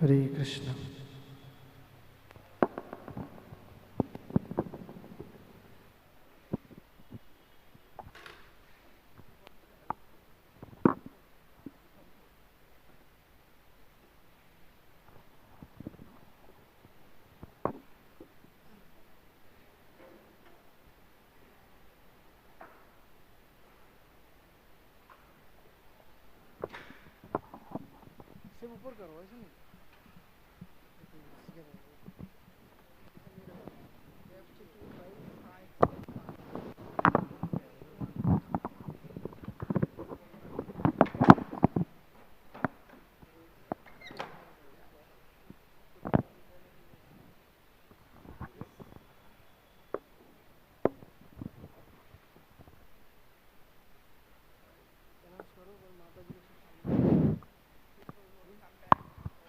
Hare Krishna. ऊपर करो ऐसे नहीं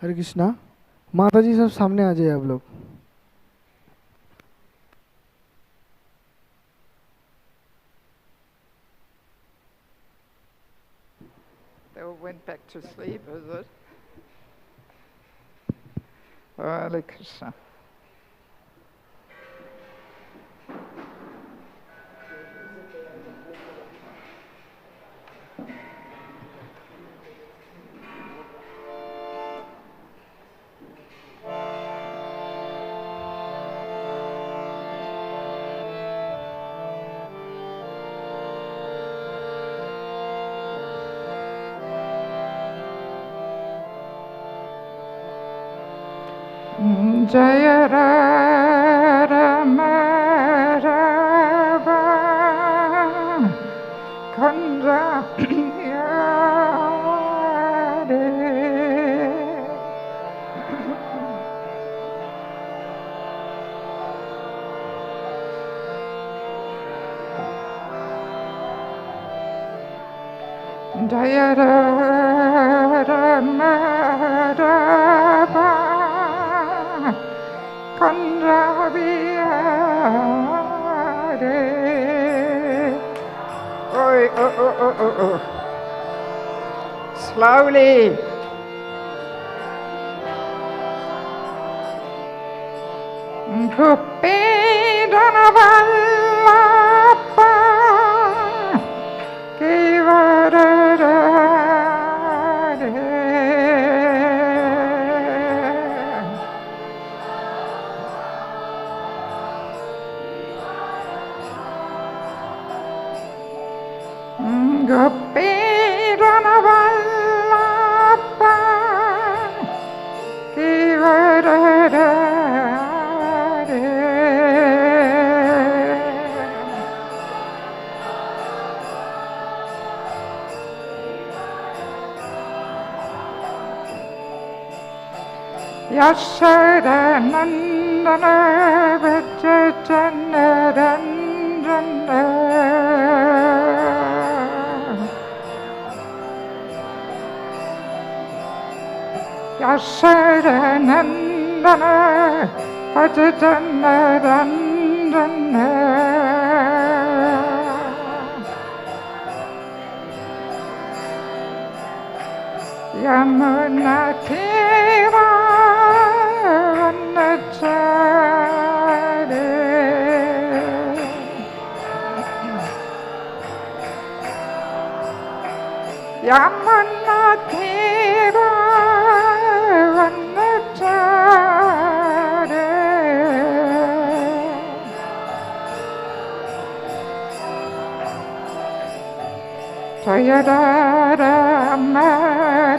हरे कृष्णा। माताजी सब सामने आ जाइए आप लोग। They all went back to sleep, is it? Hare Krishna. Jaya Rama Rama Kanja Yare Jaya Rama Rama Kanraviyare. Oi, oh. Slowly. Kupidhanavallappa Kivarare. Kupidhanavallappa Kivarare. Yashodanandana Vajjanarandana Yashodanandana Vajjanarandana Yamuna Tira Vanachare Yamuna Tira Vanachare Jaya Rama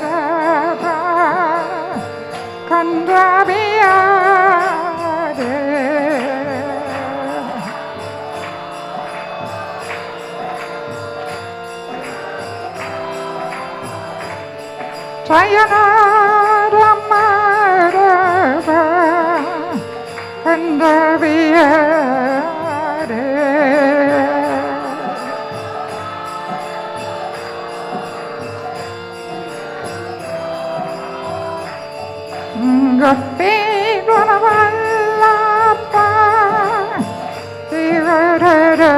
Rama Kanraviyare. Jaya Rama Rama Kanraviyare. Kupidhanavallappa Kivarare.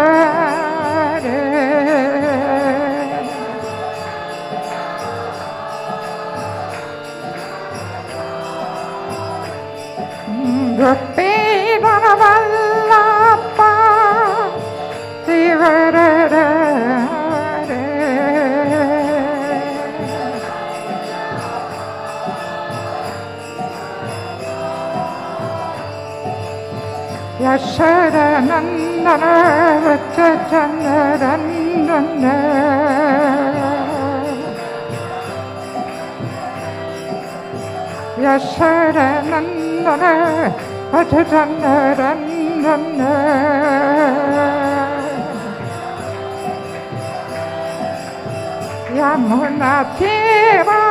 Yamuna Tiva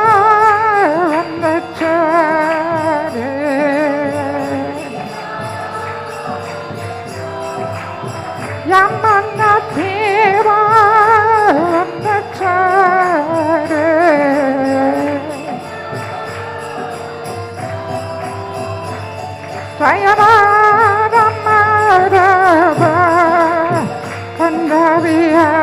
Vandachare Yamuna Tiva Vandachare Jayara Madhava Kandaviyare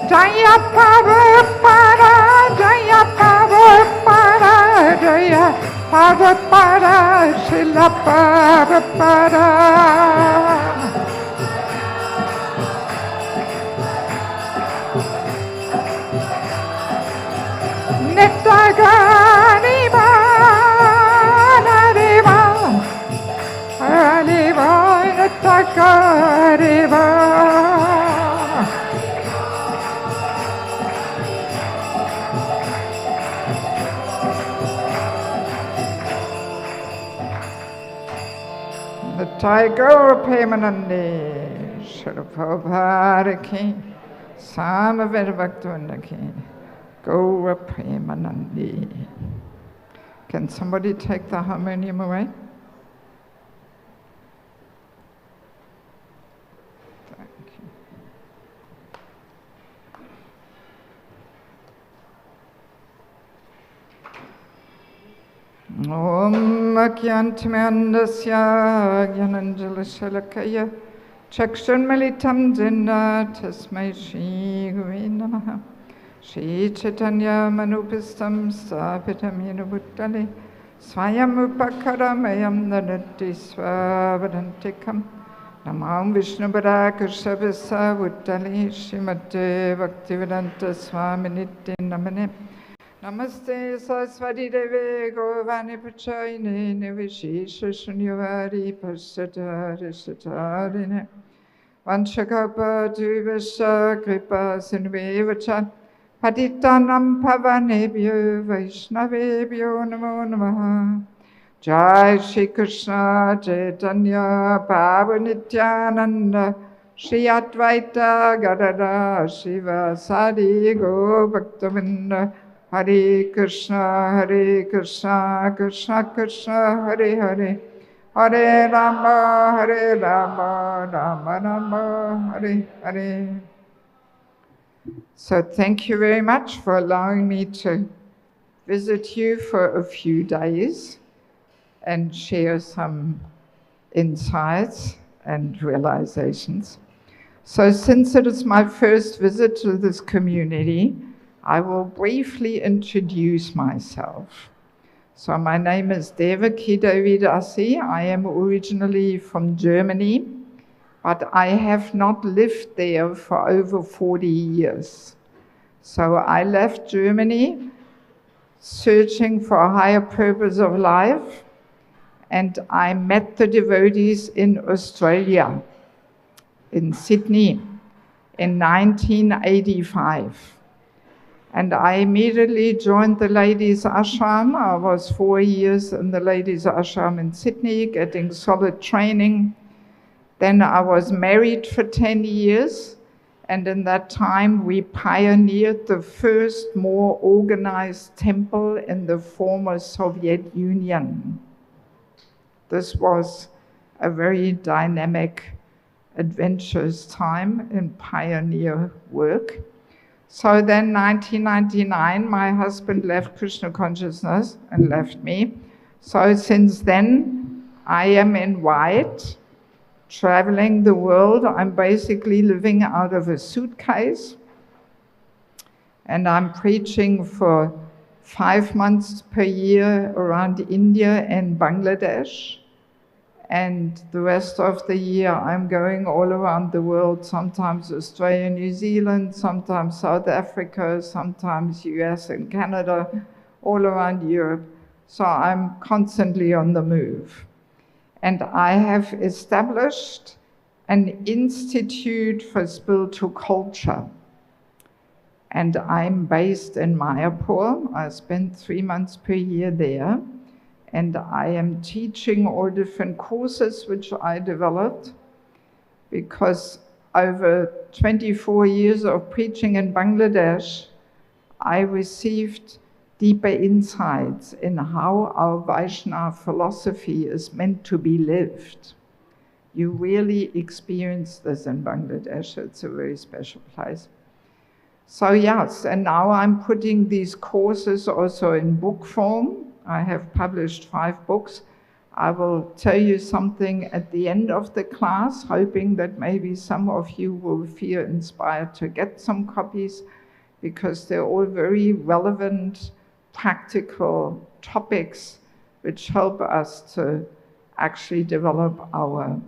Jaya Prabhupada, Jaya Prabhupada, Jaya Prabhupada, Srila Prabhupada. Nittagariva, Nariva, Ariva, Nittagariva. The Tiger Premanandi, Srila Prabhupada ki, Samaveda Bhaktivinoda ki, Gaura Premanandi. Can somebody take the harmonium away? Thank you. Om Akyantamandasya Gyananjalashalakaya Chakshunmalitam Jina Tasmai Shri Gurve Namaha Shri Chaitanya Manupistam Sapitam Yenabhuttale Swayam Upakaramayam Nanati Swavadantikam Namam Vishnupada Kushavisa Vuttale Srimate Bhaktivedanta Swaminiti Namane Namaste Saraswati Deve Govani Pachayine Nivishesha Shunyavadi Pasatari Satarine Vanchakapa Dvivasha Kripa Sinvevacha Patitanam Pavanebhyo Vaishnavebhyo Namo Namaha Jai Shri Krishna Chaitanya Pavanityananda Shri Advaita Gadada Shiva Sadi Go Bhaktavinda Hare Krishna, Krishna Krishna, Hare Hare, Hare Rama, Rama Rama, Hare Hare. So thank you very much for allowing me to visit you for a few days and share some insights and realizations. So since it is my first visit to this community, I will briefly introduce myself. So my name is Devaki Davidasi. I am originally from Germany, but I have not lived there for over 40 years. So I left Germany searching for a higher purpose of life, and I met the devotees in Australia, in Sydney, in 1985. And I immediately joined the ladies' ashram. I was 4 years in the ladies' ashram in Sydney, getting solid training. Then I was married for 10 years, and in that time we pioneered the first more organized temple in the former Soviet Union. This was a very dynamic, adventurous time in pioneer work. So then 1999, my husband left Krishna consciousness and left me. So since then, I am in white, traveling the world. I'm basically living out of a suitcase. And I'm preaching for 5 months per year around India and Bangladesh. And the rest of the year, I'm going all around the world, sometimes Australia, New Zealand, sometimes South Africa, sometimes US and Canada, all around Europe. So I'm constantly on the move. And I have established an institute for spiritual culture. And I'm based in Mayapur. I spend 3 months per year there. And I am teaching all different courses which I developed, because over 24 years of preaching in Bangladesh, I received deeper insights in how our Vaishnava philosophy is meant to be lived. You really experience this in Bangladesh. It's a very special place. So yes, and now I'm putting these courses also in book form. I have published 5 books. I will tell you something at the end of the class, hoping that maybe some of you will feel inspired to get some copies, because they're all very relevant, practical topics which help us to actually develop our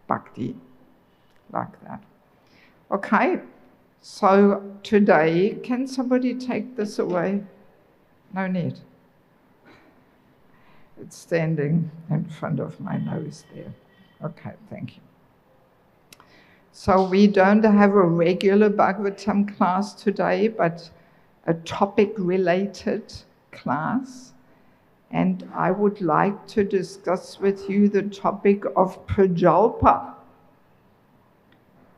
bhakti like that. Okay, so today, can somebody take this away? No need. It's standing in front of my nose there. Okay, thank you. So we don't have a regular Bhagavatam class today, but a topic-related class. And I would like to discuss with you the topic of prajalpa.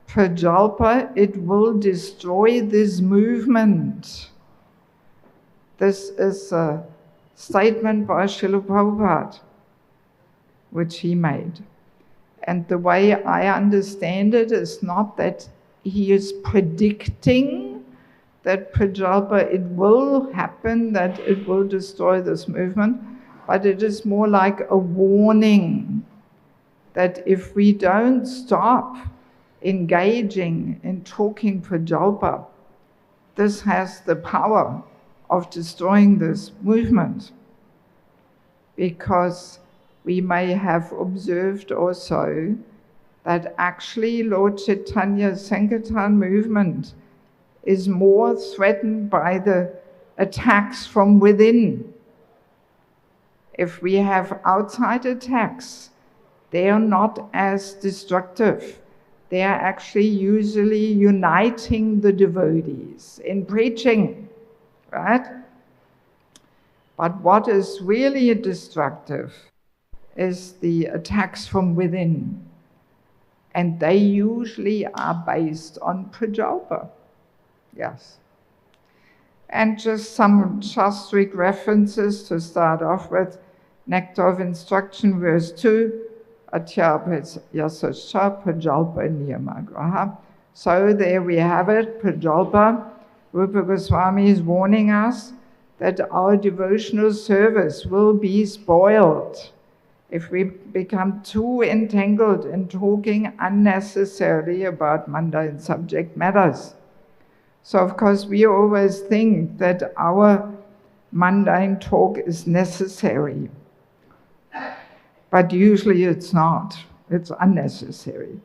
Prajalpa, it will destroy this movement. This is a statement by Srila Prabhupada, which he made. And the way I understand it is not that he is predicting that prajalpa, it will happen, that it will destroy this movement, but it is more like a warning that if we don't stop engaging in talking prajalpa, this has the power of destroying this movement. Because we may have observed also that actually Lord Chaitanya's Sankirtan movement is more threatened by the attacks from within. If we have outside attacks, they are not as destructive. They are actually usually uniting the devotees in preaching, right? But what is really destructive is the attacks from within. And they usually are based on prajalpa. Yes. And just some Shastric references to start off with. Nectar of Instruction, verse 2. Atyabhas yasascha prajalpa niyamagraha. So there we have it, prajalpa. Rupa Goswami is warning us that our devotional service will be spoiled if we become too entangled in talking unnecessarily about mundane subject matters. So of course we always think that our mundane talk is necessary, but usually it's not. It's unnecessary.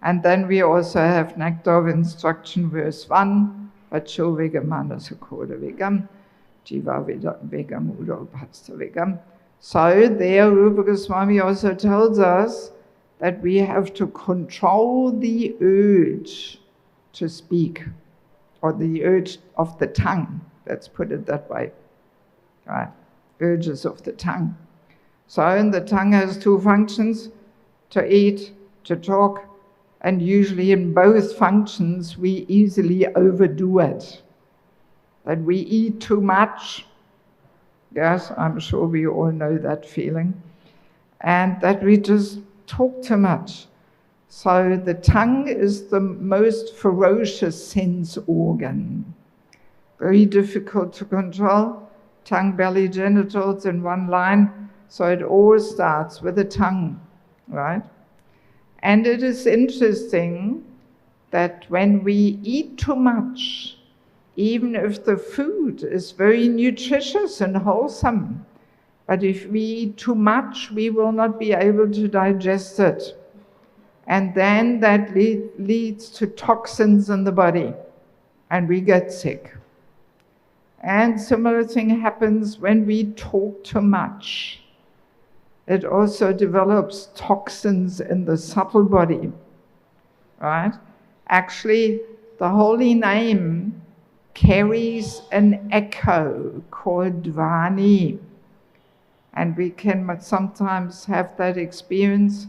And then we also have Nectar of Instruction, verse 1, Vacho vegam manasakhoda vegam, jiva vegam udo bhasta vegam. So there Rupa Goswami also tells us that we have to control the urge to speak, or the urge of the tongue, let's put it that way, right? Urges of the tongue. So and the tongue has 2 functions, to eat, to talk, and usually in both functions we easily overdo it. That we eat too much. Yes, I'm sure we all know that feeling. And that we just talk too much. So the tongue is the most ferocious sense organ. Very difficult to control. Tongue, belly, genitals in one line. So it all starts with the tongue, right? And it is interesting that when we eat too much, even if the food is very nutritious and wholesome, but if we eat too much, we will not be able to digest it. And then that leads to toxins in the body, and we get sick. And similar thing happens when we talk too much. It also develops toxins in the subtle body, right? Actually, the holy name carries an echo called Dvani. And we can sometimes have that experience.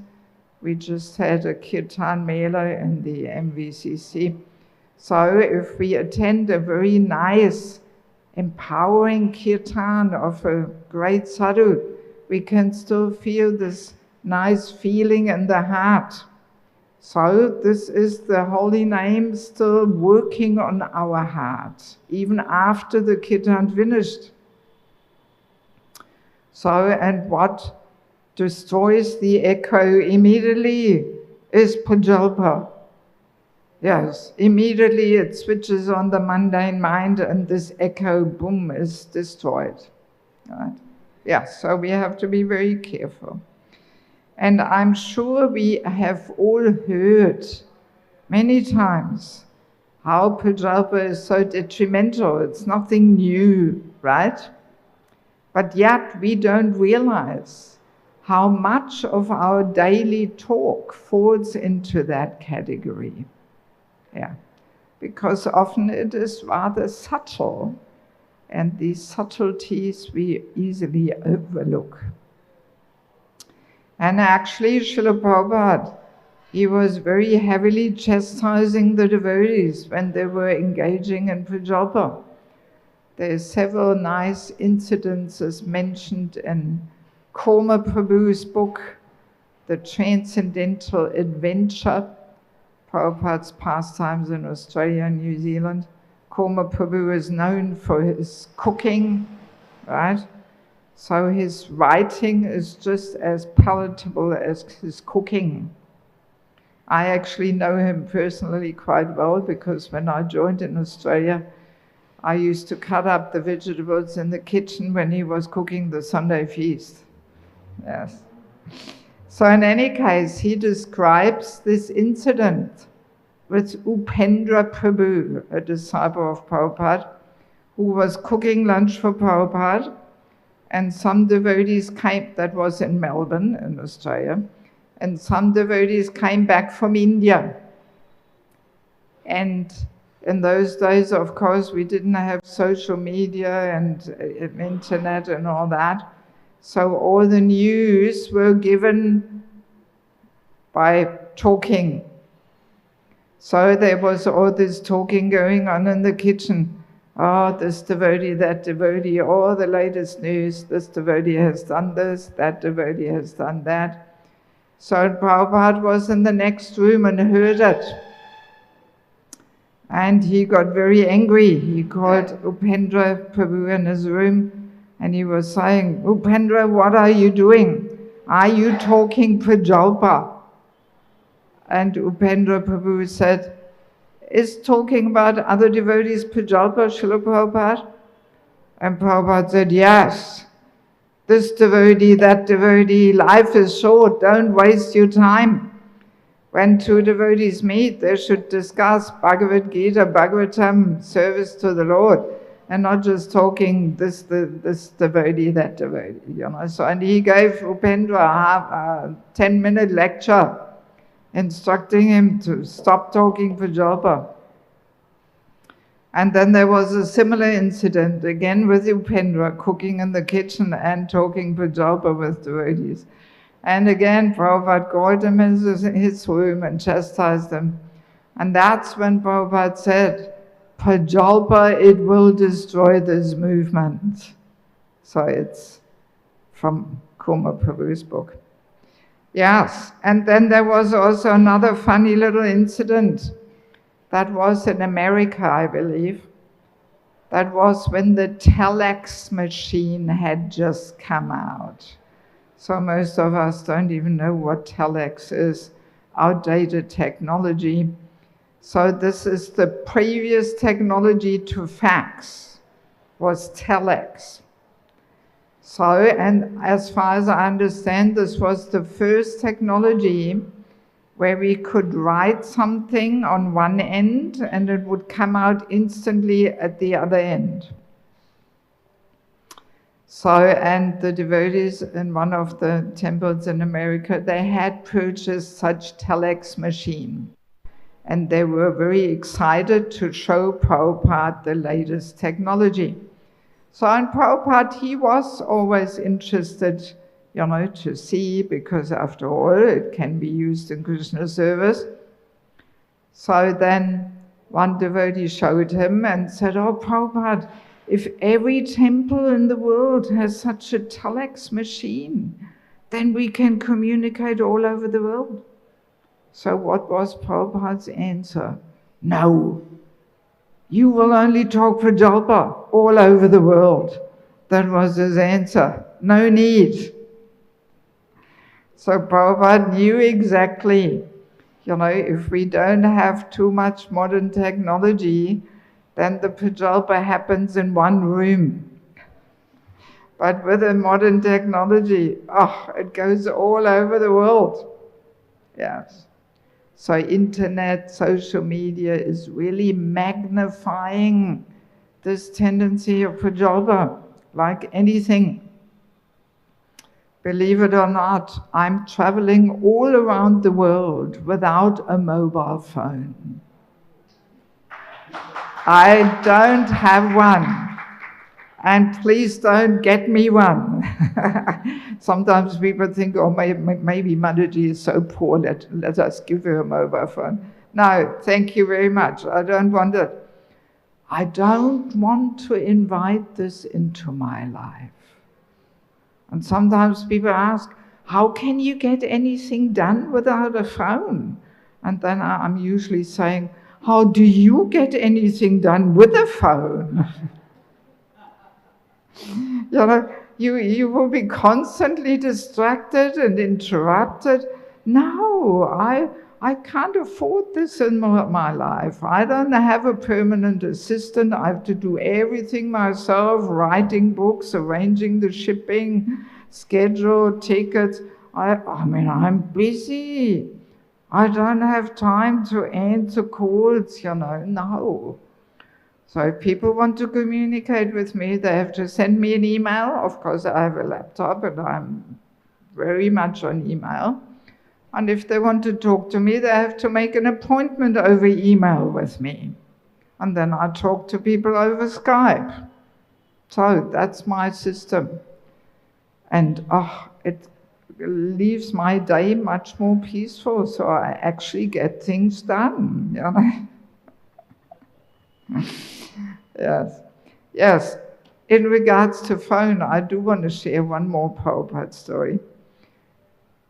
We just had a Kirtan Mela in the MVCC. So if we attend a very nice, empowering Kirtan of a great sadhu, we can still feel this nice feeling in the heart. So this is the holy name still working on our heart, even after the Kirtan finished. So, and what destroys the echo immediately is prajalpa. Yes, immediately it switches on the mundane mind and this echo, boom, is destroyed. Right? Yeah, so we have to be very careful. And I'm sure we have all heard many times how prajalpa is so detrimental. It's nothing new, right? But yet we don't realize how much of our daily talk falls into that category. Yeah, because often it is rather subtle, and these subtleties we easily overlook. And actually, Srila Prabhupada, he was very heavily chastising the devotees when they were engaging in prajalpa. There are several nice incidences mentioned in Koma Prabhu's book, The Transcendental Adventure, Prabhupada's pastimes in Australia and New Zealand. Koma Prabhu is known for his cooking, right? So his writing is just as palatable as his cooking. I actually know him personally quite well because when I joined in Australia, I used to cut up the vegetables in the kitchen when he was cooking the Sunday feast. Yes. So in any case, he describes this incident with Upendra Prabhu, a disciple of Prabhupada, who was cooking lunch for Prabhupada, and some devotees came, that was in Melbourne, in Australia, and some devotees came back from India. And in those days, of course, we didn't have social media and internet and all that. So all the news were given by talking. So there was all this talking going on in the kitchen. Oh, this devotee, that devotee, all the latest news. This devotee has done this, that devotee has done that. So Prabhupada was in the next room and heard it. And he got very angry. He called Upendra Prabhu in his room and he was saying, Upendra, what are you doing? Are you talking prajalpa? And Upendra Prabhu said, is talking about other devotees prajalpa, Srila Prabhupada? And Prabhupada said, yes. This devotee, that devotee, life is short, don't waste your time. When two devotees meet, they should discuss Bhagavad Gita, Bhagavatam, service to the Lord, and not just talking this devotee, that devotee. You know. So, and he gave Upendra a 10-minute lecture, instructing him to stop talking prajalpa. And then there was a similar incident, again with Upendra, cooking in the kitchen and talking prajalpa with devotees. And again, Prabhupada called him in his room and chastised him. And that's when Prabhupada said, prajalpa, it will destroy this movement. So it's from Koma Prabhu's book. Yes, and then there was also another funny little incident. That was in America, I believe. That was when the telex machine had just come out. So most of us don't even know what telex is, outdated technology. So this is the previous technology to fax, was telex. So, and as far as I understand, this was the first technology where we could write something on one end and it would come out instantly at the other end. So, and the devotees in one of the temples in America, they had purchased such telex machine. And they were very excited to show Prabhupada the latest technology. So, and Prabhupada, he was always interested, to see, because after all, it can be used in Krishna service. So then one devotee showed him and said, "Oh, Prabhupada, if every temple in the world has such a telex machine, then we can communicate all over the world." So what was Prabhupada's answer? "No, you will only talk prajalpa all over the world." That was his answer. No need. So Prabhupada knew exactly, if we don't have too much modern technology, then the prajalpa happens in one room. But with the modern technology, it goes all over the world. Yes. So internet, social media is really magnifying this tendency of prajalpa, like anything. Believe it or not, I'm traveling all around the world without a mobile phone. I don't have one. And please don't get me one. Sometimes people think, oh, maybe Mataji is so poor, let us give her a mobile phone. No, thank you very much. I don't want it. I don't want to invite this into my life. And sometimes people ask, how can you get anything done without a phone? And then I'm usually saying, how do you get anything done with a phone? You will be constantly distracted and interrupted. No, I can't afford this in my life. I don't have a permanent assistant. I have to do everything myself, writing books, arranging the shipping, schedule, tickets. I'm busy. I don't have time to answer calls, no. So if people want to communicate with me, they have to send me an email. Of course, I have a laptop and I'm very much on email. And if they want to talk to me, they have to make an appointment over email with me. And then I talk to people over Skype. So that's my system. And it leaves my day much more peaceful, so I actually get things done, Yes. In regards to phone, I do want to share one more Prabhupada story.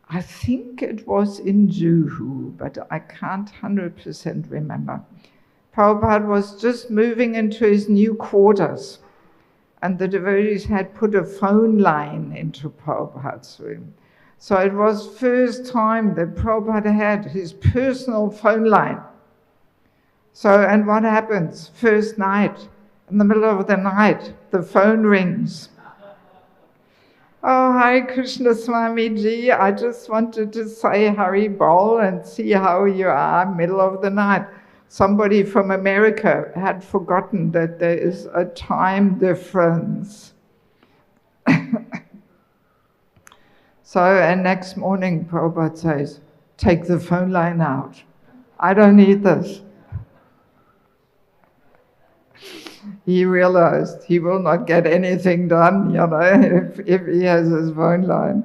I think it was in Juhu, but I can't 100% remember. Prabhupada was just moving into his new quarters, and the devotees had put a phone line into Prabhupada's room. So it was first time that Prabhupada had his personal phone line. So, and what happens? First night, in the middle of the night, the phone rings. Oh, Hare Krishna Swamiji, I just wanted to say Hari Bol and see how you are, middle of the night. Somebody from America had forgotten that there is a time difference. So, and next morning, Prabhupada says, take the phone line out. I don't need this. He realized he will not get anything done, if he has his phone line.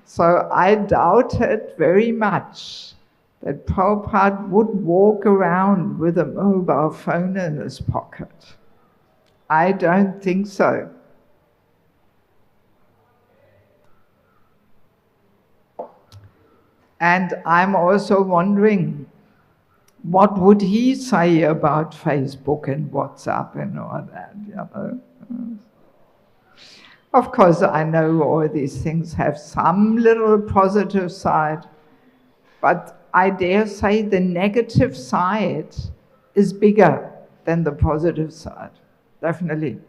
So I doubted very much that Prabhupada would walk around with a mobile phone in his pocket. I don't think so. And I'm also wondering, what would he say about Facebook and WhatsApp and all that, Of course, I know all these things have some little positive side, but I dare say the negative side is bigger than the positive side, definitely.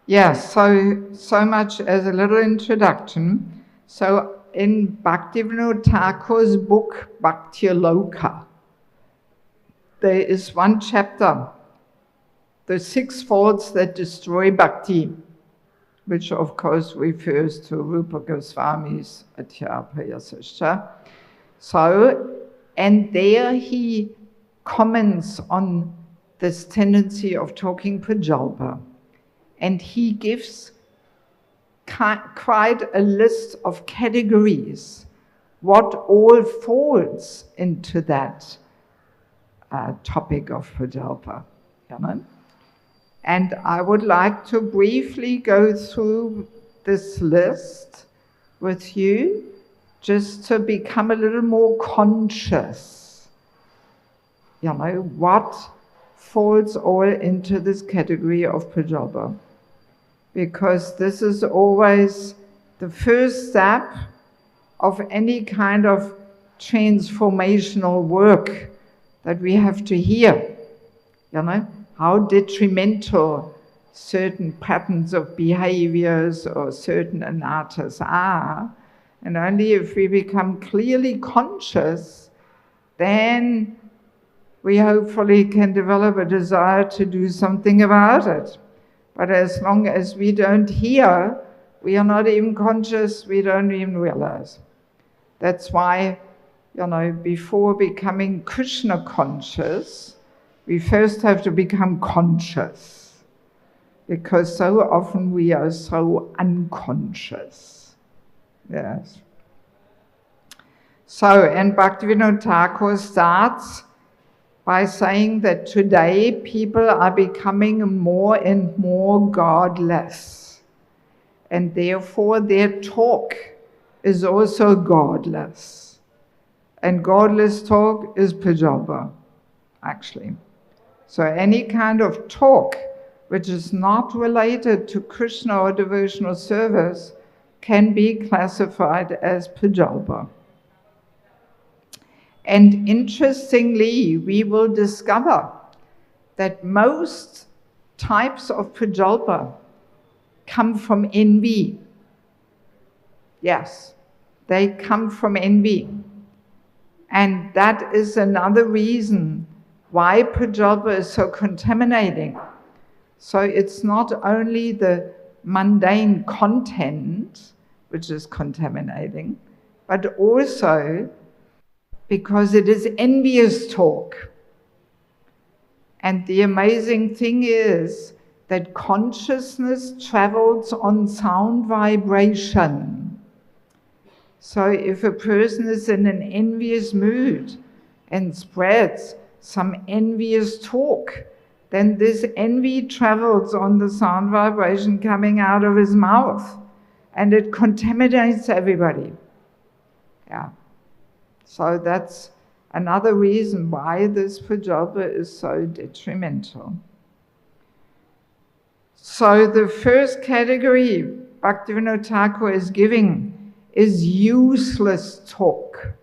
So much as a little introduction. So in Bhaktivinoda Thakur's book, Bhakti Loka, there is one chapter the 6 faults that destroy bhakti, which of course refers to Rupa Goswami's Adhyapayasascha. So, and there he comments on this tendency of talking prajalpa. And he gives quite a list of categories, what all falls into that topic of prajalpa. You know? And I would like to briefly go through this list with you, just to become a little more conscious, you know, what falls all into this category of prajalpa. Because this is always the first step of any kind of transformational work that we have to hear, you know, how detrimental certain patterns of behaviors or certain anarthas are. And only if we become clearly conscious, then we hopefully can develop a desire to do something about it. But as long as we don't hear, we are not even conscious, we don't even realize. That's why, you know, before becoming Krishna conscious, we first have to become conscious. Because so often we are so unconscious. Yes. So, and Bhaktivinoda Thakur starts by saying that today people are becoming more and more godless. And therefore their talk is also godless. And godless talk is prajalpa, actually. So any kind of talk which is not related to Krishna or devotional service can be classified as prajalpa. And interestingly, we will discover that most types of prajalpa come from envy. Yes, they come from envy. And that is another reason why prajalpa is so contaminating. So it's not only the mundane content which is contaminating, but also because it is envious talk. And the amazing thing is that consciousness travels on sound vibration. So if a person is in an envious mood and spreads some envious talk, then this envy travels on the sound vibration coming out of his mouth, and it contaminates everybody. Yeah. So that's another reason why this prajalpa is so detrimental. So the first category Bhaktivinoda Thakur is giving is useless talk.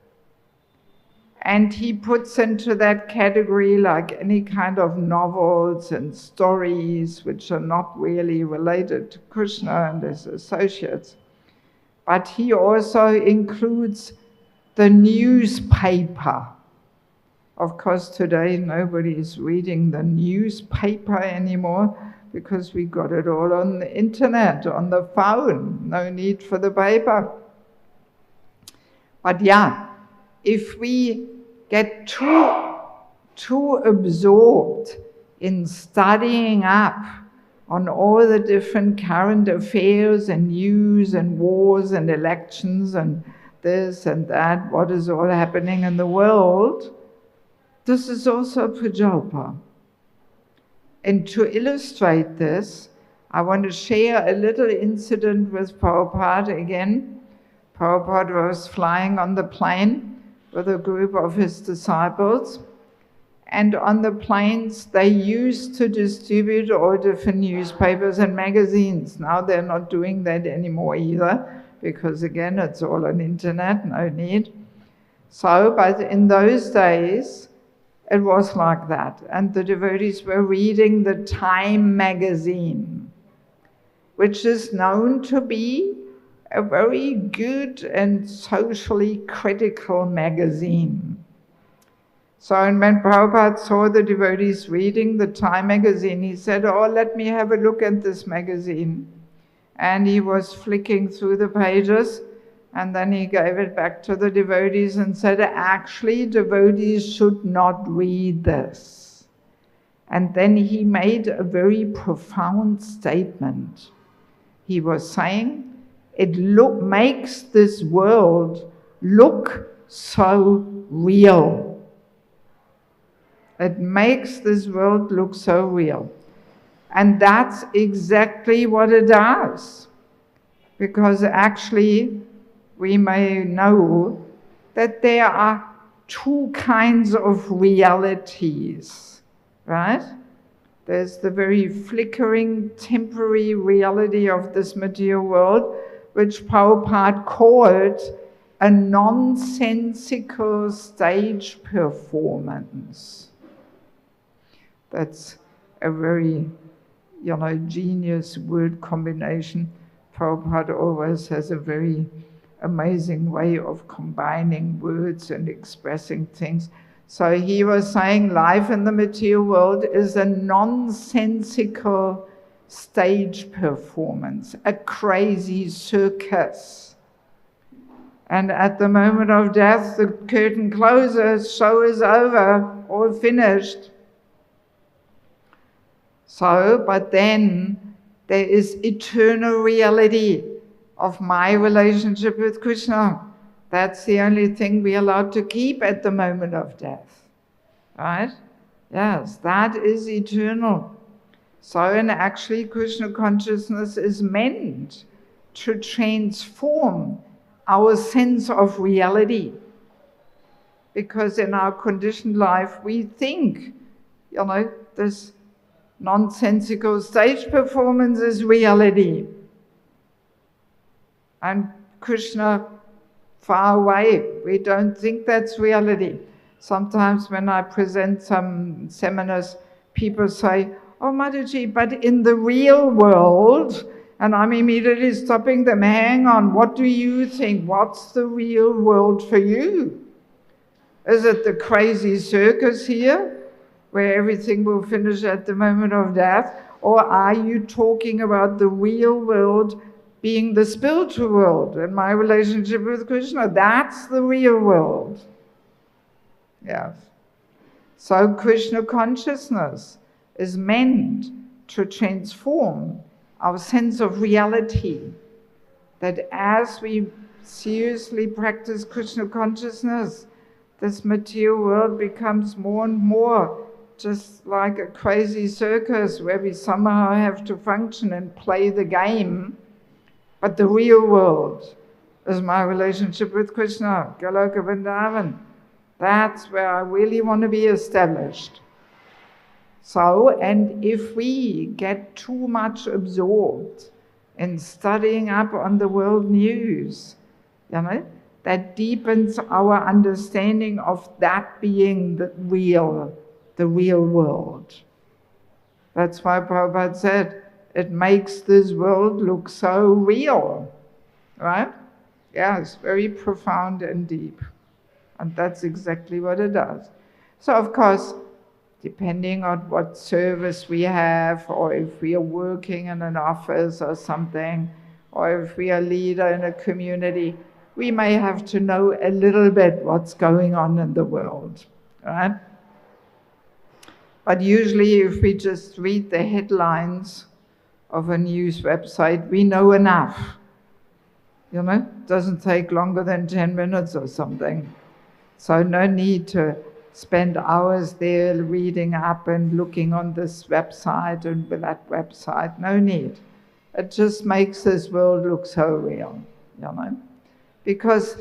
And he puts into that category like any kind of novels and stories which are not really related to Krishna and his associates. But he also includes the newspaper. Of course, today nobody is reading the newspaper anymore because we got it all on the internet, on the phone. No need for the paper. But yeah, if we get too absorbed in studying up on all the different current affairs and news and wars and elections and this and that, what is all happening in the world, this is also prajalpa. And to illustrate this, I want to share a little incident with Prabhupada again. Prabhupada was flying on the plane with a group of his disciples, and on the planes they used to distribute all different newspapers and magazines. Now they're not doing that anymore either, because again it's all on internet, no need. So, but in those days it was like that, and the devotees were reading the Time magazine, which is known to be a very good and socially critical magazine. So when Prabhupada saw the devotees reading the Time magazine, he said, "Oh, let me have a look at this magazine." And he was flicking through the pages, and then he gave it back to the devotees and said, "Actually, devotees should not read this." And then he made a very profound statement. He was saying, it makes this world look so real. It makes this world look so real. And that's exactly what it does. Because actually, we may know that there are two kinds of realities, right? There's the very flickering, temporary reality of this material world, which Prabhupada called a nonsensical stage performance. That's a very, genius word combination. Prabhupada always has a very amazing way of combining words and expressing things. So he was saying life in the material world is a nonsensical stage performance, a crazy circus. And at the moment of death, the curtain closes, show is over, all finished. So, but then there is eternal reality of my relationship with Krishna. That's the only thing we're allowed to keep at the moment of death, right? Yes, that is eternal. So, and actually Krishna consciousness is meant to transform our sense of reality. Because in our conditioned life, we think, this nonsensical stage performance is reality. And Krishna, far away, we don't think that's reality. Sometimes when I present some seminars, people say, "Oh, Mataji, but in the real world," and I'm immediately stopping them. "Hang on, what do you think? What's the real world for you? Is it the crazy circus here, where everything will finish at the moment of death? Or are you talking about the real world being the spiritual world and my relationship with Krishna? That's the real world." Yes. So Krishna consciousness is meant to transform our sense of reality. That as we seriously practice Krishna consciousness, this material world becomes more and more just like a crazy circus where we somehow have to function and play the game. But the real world is my relationship with Krishna, Goloka Vrindavan. That's where I really want to be established. So, and if we get too much absorbed in studying up on the world news, that deepens our understanding of that being the real world. That's why Prabhupada said, it makes this world look so real, right? Yeah, it's very profound and deep. And that's exactly what it does. So, of course, depending on what service we have, or if we are working in an office or something, or if we are a leader in a community, we may have to know a little bit what's going on in the world, right? But usually if we just read the headlines of a news website, we know enough. It doesn't take longer than 10 minutes or something. So no need to spend hours there reading up and looking on this website and that website. No need. It just makes this world look so real, Because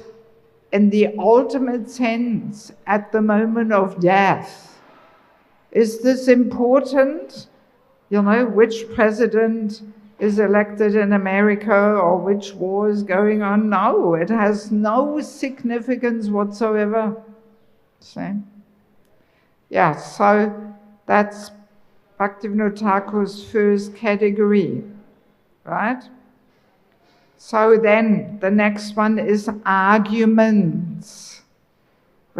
in the ultimate sense, at the moment of death, is this important? Which president is elected in America or which war is going on? No, it has no significance whatsoever. See? Yeah, so that's Bhaktivinoda Thakur's first category, right? So then the next one is arguments.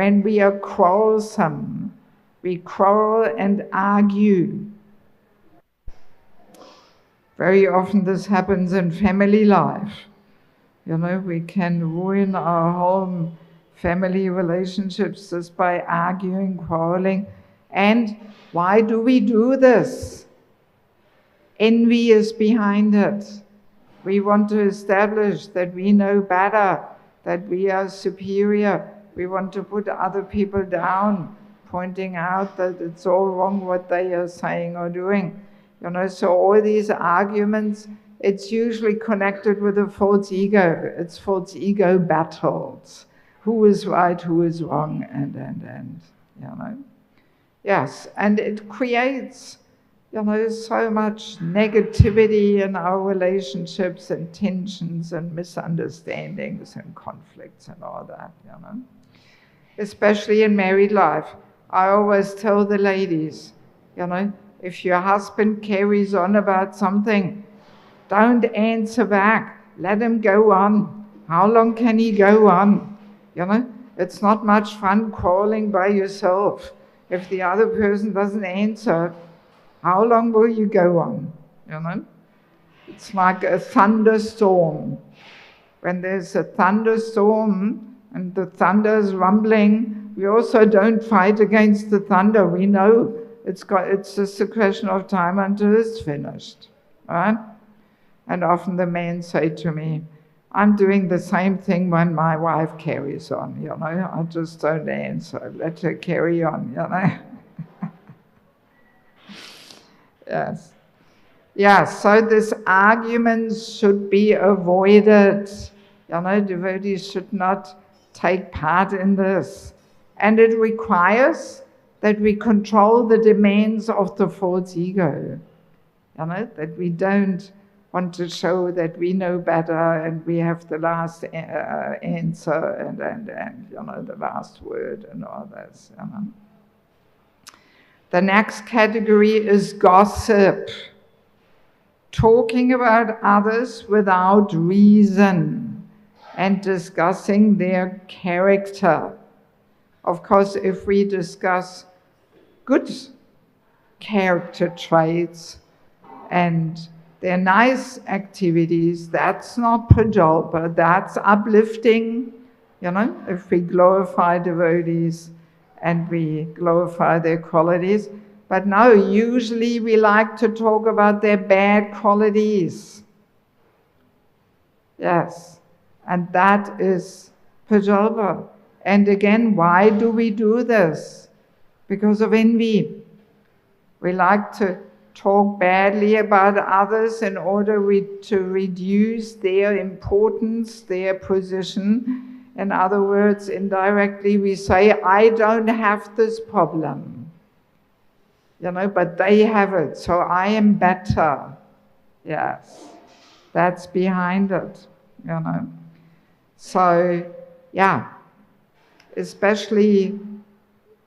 when we are quarrelsome. We quarrel and argue. Very often this happens in family life. You know, we can ruin our whole family relationships just by arguing, quarreling. And why do we do this? Envy is behind it. We want to establish that we know better, that we are superior. We want to put other people down, pointing out that it's all wrong what they are saying or doing. You know, so all these arguments, it's usually connected with a false ego. It's false ego battles. Who is right, who is wrong, and, you know. Yes, and it creates, you know, so much negativity in our relationships and tensions and misunderstandings and conflicts and all that, you know. Especially in married life. I always tell the ladies, you know, if your husband carries on about something, don't answer back. Let him go on. How long can he go on? You know, it's not much fun quarreling by yourself. If the other person doesn't answer, how long will you go on? You know, it's like a thunderstorm. When there's a thunderstorm and the thunder is rumbling, we also don't fight against the thunder. We know it's just a question of time until it's finished. Right? And often the men say to me, I'm doing the same thing when my wife carries on, you know. I just don't answer. Let her carry on, you know. Yes. Yeah, so this argument should be avoided. You know, devotees should not take part in this. And it requires that we control the demands of the false ego. You know, that we don't want to show that we know better and we have the last answer and you know, the last word and all this. You know. The next category is gossip. Talking about others without reason and discussing their character. Of course, if we discuss good character traits and their nice activities, that's not prajalpa, that's uplifting. You know, if we glorify devotees and we glorify their qualities. But no, usually we like to talk about their bad qualities. Yes, and that is prajalpa. And again, why do we do this? Because of envy. We like to talk badly about others in order to reduce their importance, their position. In other words, indirectly we say, I don't have this problem. You know, but they have it, so I am better. Yes, that's behind it, you know. So, yeah, especially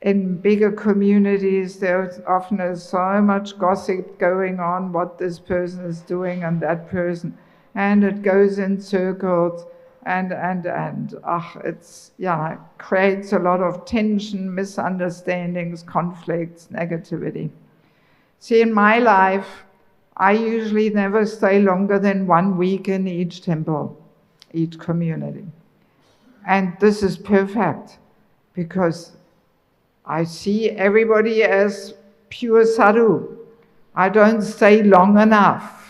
in bigger communities, there often is so much gossip going on, what this person is doing and that person, and it goes in circles, and it's, yeah, creates a lot of tension, misunderstandings, conflicts, negativity. See, in my life, I usually never stay longer than 1 week in each temple, each community. And this is perfect, because I see everybody as pure sadhu. I don't stay long enough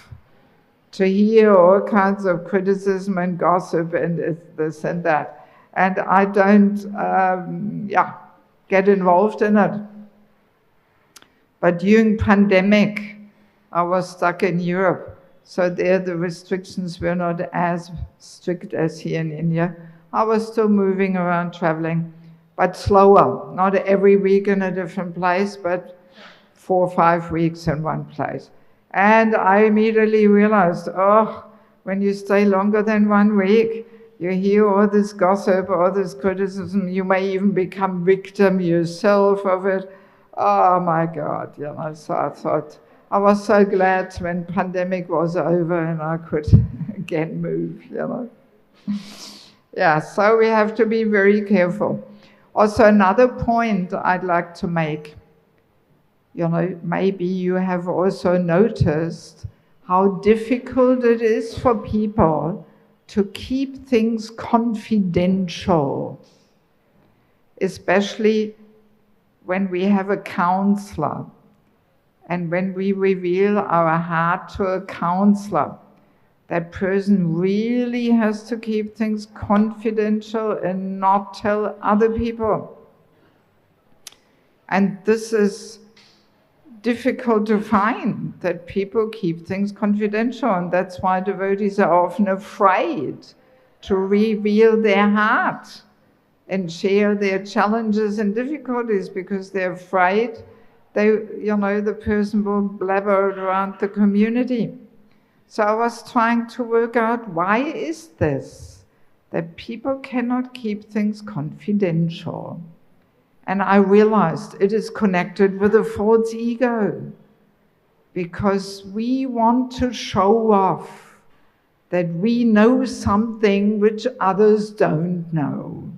to hear all kinds of criticism and gossip and this and that. And I don't get involved in it. But during pandemic, I was stuck in Europe. So there the restrictions were not as strict as here in India. I was still moving around, traveling, but slower. Not every week in a different place, but 4 or 5 weeks in one place. And I immediately realized, when you stay longer than 1 week, you hear all this gossip, all this criticism, you may even become victim yourself of it. Oh my God, you know, so I thought, I was so glad when pandemic was over and I could again move, you know. Yeah, so we have to be very careful. Also, another point I'd like to make, maybe you have also noticed how difficult it is for people to keep things confidential, especially when we have a counselor and when we reveal our heart to a counselor. That person really has to keep things confidential and not tell other people. And this is difficult to find, that people keep things confidential, and that's why devotees are often afraid to reveal their heart and share their challenges and difficulties, because they're afraid the person will blabber around the community. So I was trying to work out, why is this, that people cannot keep things confidential? And I realized it is connected with a false ego, because we want to show off that we know something which others don't know,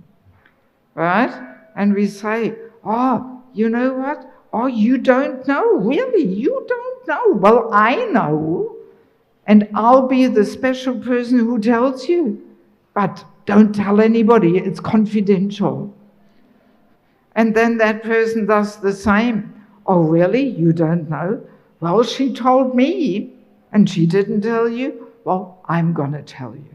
right? And we say, oh, you know what? Oh, you don't know? Really? You don't know? Well, I know. And I'll be the special person who tells you. But don't tell anybody, it's confidential. And then that person does the same. Oh, really? You don't know? Well, she told me, and she didn't tell you. Well, I'm going to tell you.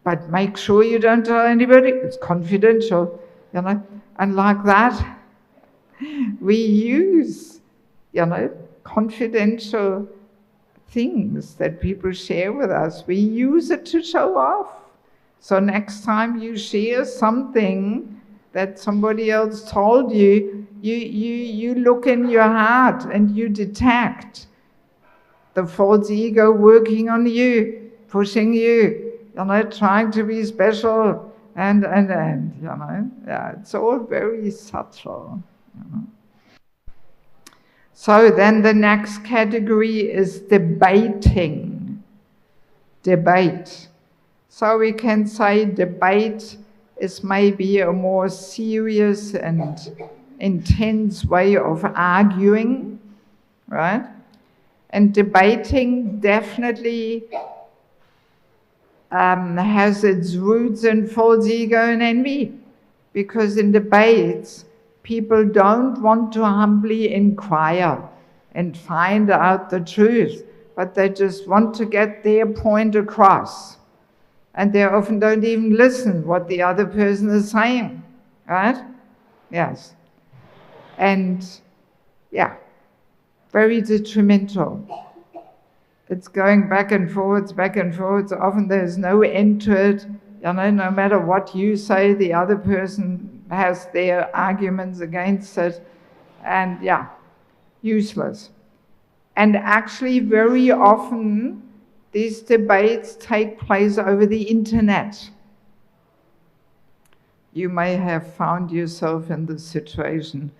But make sure you don't tell anybody, it's confidential. And like that, we use, confidential things that people share with us. We use it to show off. So next time you share something that somebody else told you, you look in your heart and you detect the false ego working on you, pushing you, trying to be special, and it's all very subtle. So then the next category is debating. Debate. So we can say debate is maybe a more serious and intense way of arguing, right? And debating definitely has its roots in false ego and envy, because in debates, people don't want to humbly inquire and find out the truth, but they just want to get their point across. And they often don't even listen what the other person is saying, right? Yes. And yeah, very detrimental. It's going back and forwards. Often there's no end to it. No matter what you say, the other person has their arguments against it. And yeah, useless. And actually, very often, these debates take place over the internet. You may have found yourself in the situation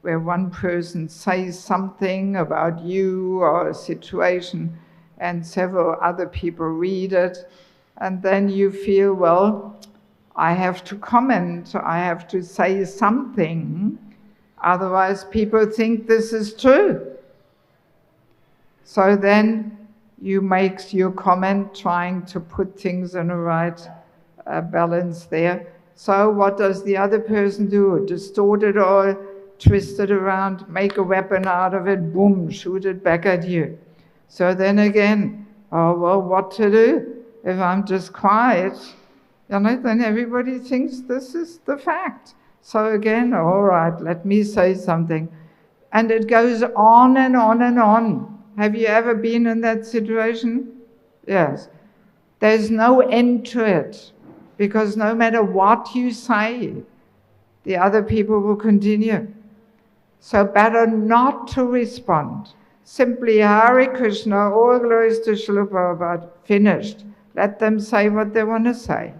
where one person says something about you or a situation, and several other people read it, and then you feel, well, I have to comment, I have to say something, otherwise people think this is true. So then you make your comment trying to put things in a right balance there. So what does the other person do? Distort it all, twist it around, make a weapon out of it, boom, shoot it back at you. So then again, oh, well, what to do? If I'm just quiet, then everybody thinks this is the fact. So again, all right, let me say something. And it goes on and on and on. Have you ever been in that situation? Yes. There's no end to it, because no matter what you say, the other people will continue. So better not to respond. Simply Hare Krishna, all glories to Srila Prabhupada, finished. Let them say what they want to say.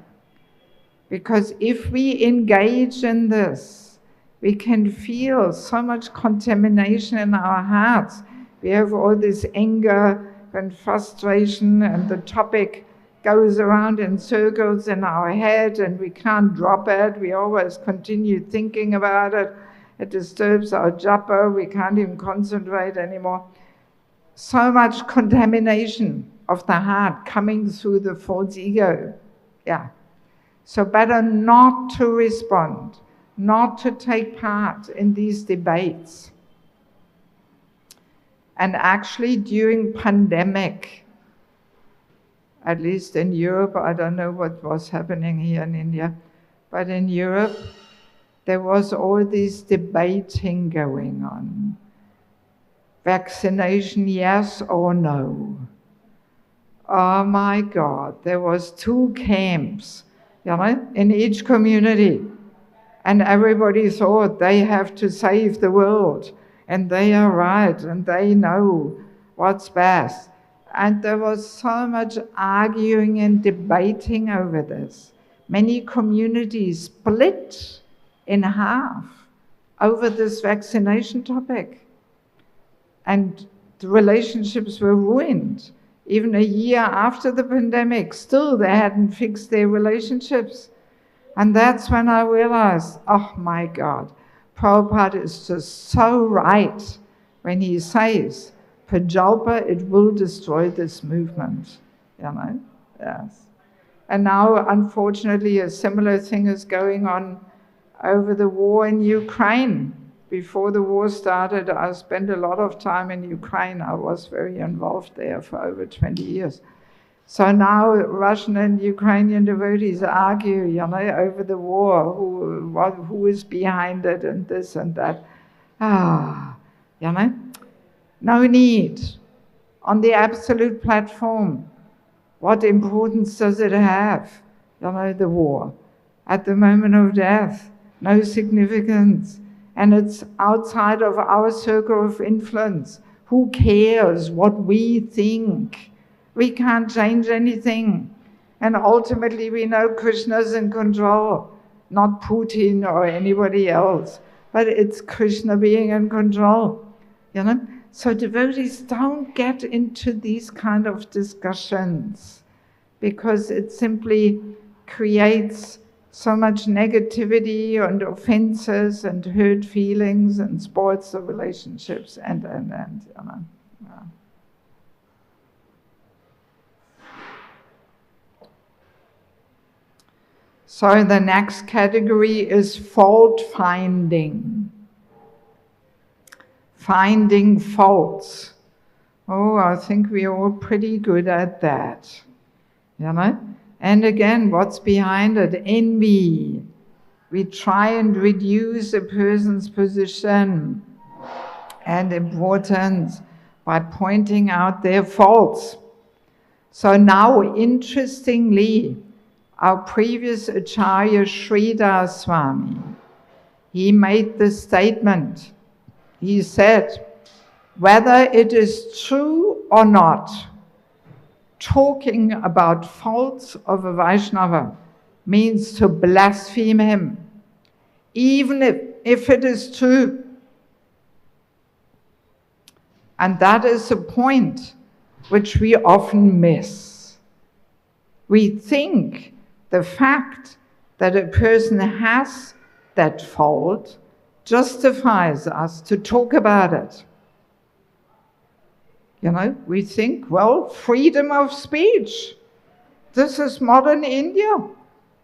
Because if we engage in this, we can feel so much contamination in our hearts. We have all this anger and frustration, and the topic goes around in circles in our head and we can't drop it. We always continue thinking about it. It disturbs our japa. We can't even concentrate anymore. So much contamination of the heart coming through the false ego. Yeah. So better not to respond, not to take part in these debates. And actually during pandemic, at least in Europe, I don't know what was happening here in India, but in Europe, there was all this debating going on. Vaccination, yes or no? Oh my God, there was 2 camps, in each community. And everybody thought they have to save the world, and they are right, and they know what's best. And there was so much arguing and debating over this. Many communities split in half over this vaccination topic. And the relationships were ruined. Even a year after the pandemic, still they hadn't fixed their relationships. And that's when I realized, oh my God, Prabhupada is just so right when he says, prajalpa, it will destroy this movement, yes. And now, unfortunately, a similar thing is going on over the war in Ukraine. Before the war started, I spent a lot of time in Ukraine. I was very involved there for over 20 years. So now Russian and Ukrainian devotees argue, over the war, who is behind it and this and that. No need. On the absolute platform, what importance does it have? The war. At the moment of death, no significance. And it's outside of our circle of influence. Who cares what we think? We can't change anything. And ultimately we know Krishna's in control, not Putin or anybody else, but it's Krishna being in control, So devotees don't get into these kind of discussions because it simply creates so much negativity and offenses and hurt feelings and spoils the relationships and. Yeah. So the next category is fault finding. Finding faults. Oh, I think we're all pretty good at that. And again, what's behind it? Envy. We try and reduce a person's position and importance by pointing out their faults. So now, interestingly, our previous Acharya Sridhar Swami, he made this statement. He said, whether it is true or not, talking about faults of a Vaishnava means to blaspheme him, even if it is true. And that is a point which we often miss. We think the fact that a person has that fault justifies us to talk about it. We think, well, freedom of speech. This is modern India.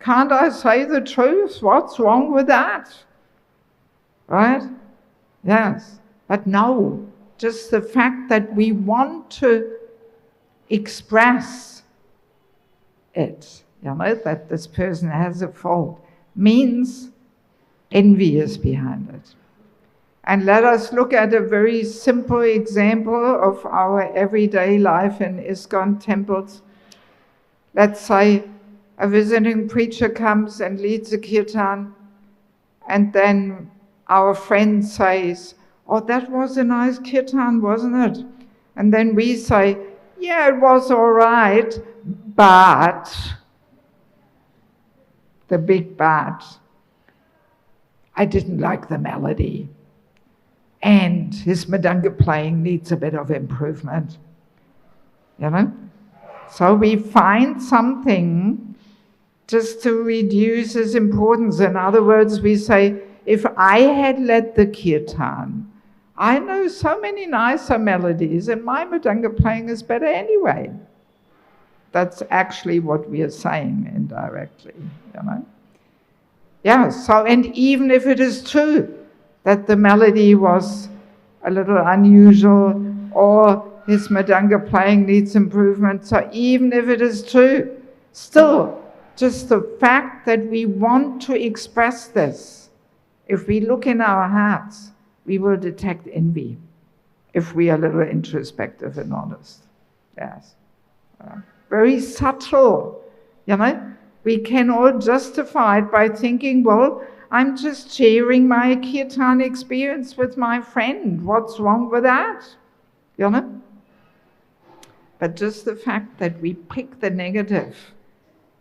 Can't I say the truth? What's wrong with that? Right? Yes. But no, just the fact that we want to express it, that this person has a fault, means envy is behind it. And let us look at a very simple example of our everyday life in ISKCON temples. Let's say a visiting preacher comes and leads a kirtan, and then our friend says, oh, that was a nice kirtan, wasn't it? And then we say, yeah, it was all right, but, the big but, I didn't like the melody. And his mridanga playing needs a bit of improvement. So we find something just to reduce its importance. In other words, we say, if I had led the kirtan, I know so many nicer melodies and my mridanga playing is better anyway. That's actually what we are saying indirectly, you know. Yeah, so, and even if it is true that the melody was a little unusual or his mridanga playing needs improvement, so even if it is true, still, just the fact that we want to express this, if we look in our hearts, we will detect envy, if we are a little introspective and honest. Yes. Very subtle, you know. We can all justify it by thinking, well, I'm just sharing my kirtan experience with my friend. What's wrong with that? You know? But just the fact that we pick the negative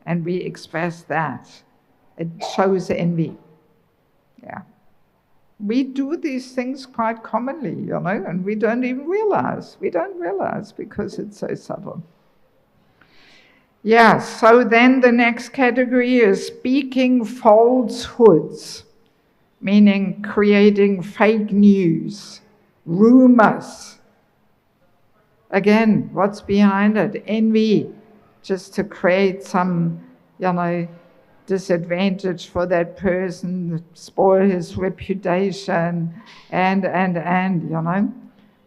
and we express that, it shows envy. Yeah. We do these things quite commonly, you know, and we don't even realize. We don't realize because it's so subtle. Yeah, so then the next category is speaking falsehoods, meaning creating fake news, rumors. Again, what's behind it? Envy, just to create some, you know, disadvantage for that person, spoil his reputation, and, you know.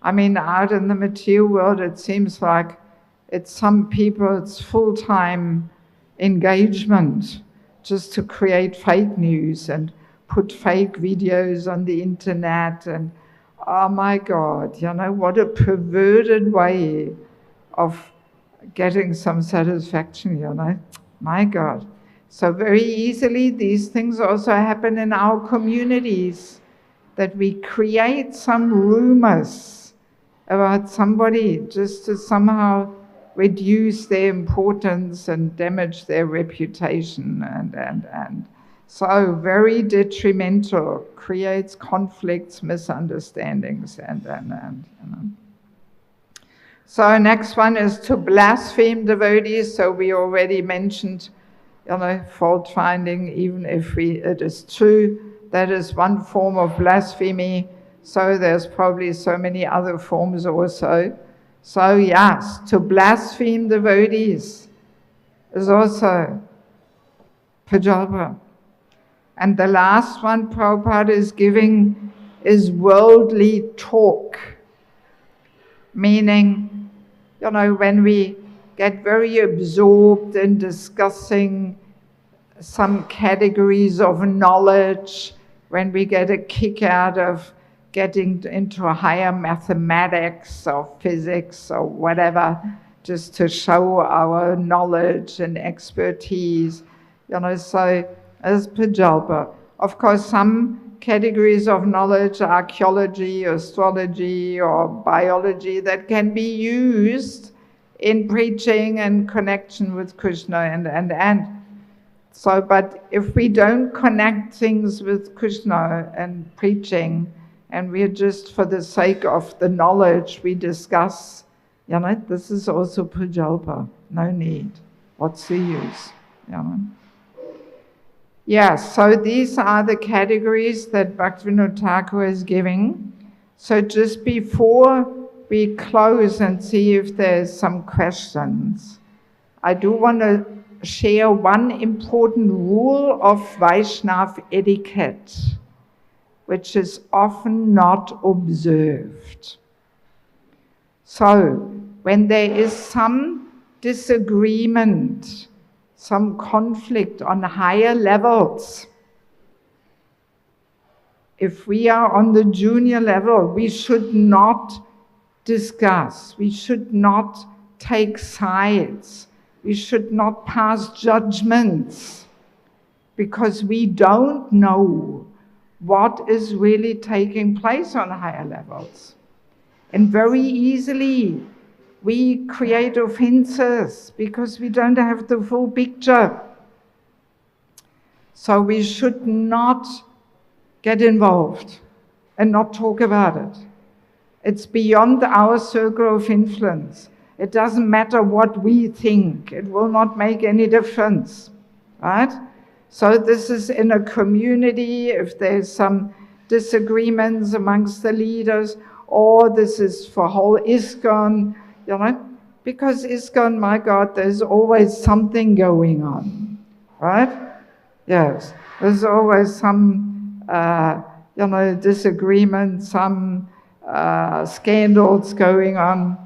I mean, out in the material world, it seems like it's some people, it's full-time engagement just to create fake news and put fake videos on the internet. And oh my God, you know, what a perverted way of getting some satisfaction, you know. My God. So very easily these things also happen in our communities, that we create some rumors about somebody just to somehow reduce their importance and damage their reputation, and so very detrimental, creates conflicts, misunderstandings, and you know. So next one is to blaspheme devotees. So we already mentioned, you know, fault finding, even if it is true, that is one form of blasphemy. So there's probably so many other forms also. So yes, to blaspheme devotees is also prajalpa. And the last one Prabhupada is giving is worldly talk, meaning, you know, when we get very absorbed in discussing some categories of knowledge, when we get a kick out of getting into higher mathematics or physics or whatever, just to show our knowledge and expertise, you know, so as prajalpa. Of course, some categories of knowledge, archaeology, astrology, or biology, that can be used in preaching and connection with Krishna and. So, but if we don't connect things with Krishna and preaching, and we're just for the sake of the knowledge we discuss, you know, this is also prajalpa. No need. What's the use? You know? Yeah, so these are the categories that Bhaktivinoda Thakur is giving. So just before we close and see if there's some questions, I do want to share one important rule of Vaishnava etiquette, which is often not observed. So, when there is some disagreement, some conflict on higher levels, if we are on the junior level, we should not discuss, we should not take sides, we should not pass judgments, because we don't know what is really taking place on higher levels. And very easily we create offenses because we don't have the full picture. So we should not get involved and not talk about it. It's beyond our circle of influence. It doesn't matter what we think. It will not make any difference, right? So this is in a community, if there's some disagreements amongst the leaders, or this is for whole ISKCON, because ISKCON, my God, there's always something going on, right? Yes, there's always some, disagreement, some scandals going on,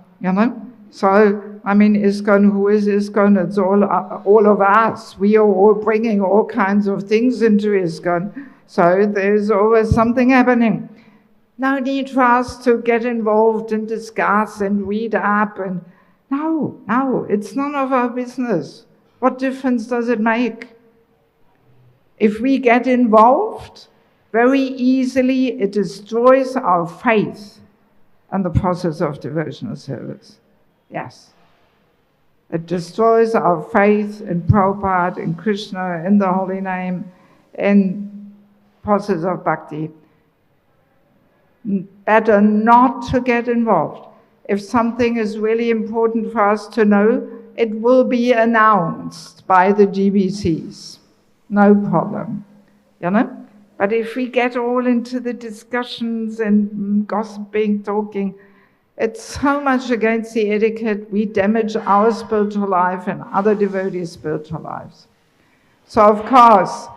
So, ISKCON, who is ISKCON? It's all of us. We are all bringing all kinds of things into ISKCON. So there's always something happening. No need for us to get involved and discuss and read up. And no, it's none of our business. What difference does it make? If we get involved, very easily it destroys our faith and the process of devotional service. Yes. It destroys our faith in Prabhupada, in Krishna, in the holy name, in process of bhakti. Better not to get involved. If something is really important for us to know, it will be announced by the GBCs. No problem. But if we get all into the discussions and gossiping, talking, it's so much against the etiquette, we damage our spiritual life and other devotees' spiritual lives. So of course,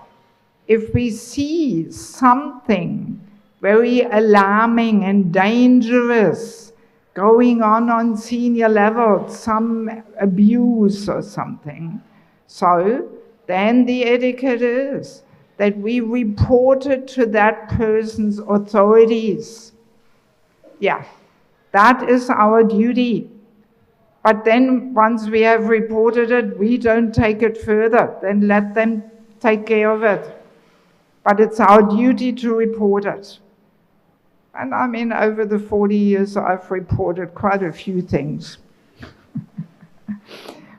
if we see something very alarming and dangerous going on senior level, some abuse or something, so then the etiquette is that we report it to that person's authorities. Yeah, that is our duty. But then once we have reported it, we don't take it further. Then let them take care of it. But it's our duty to report it. And over the 40 years, I've reported quite a few things.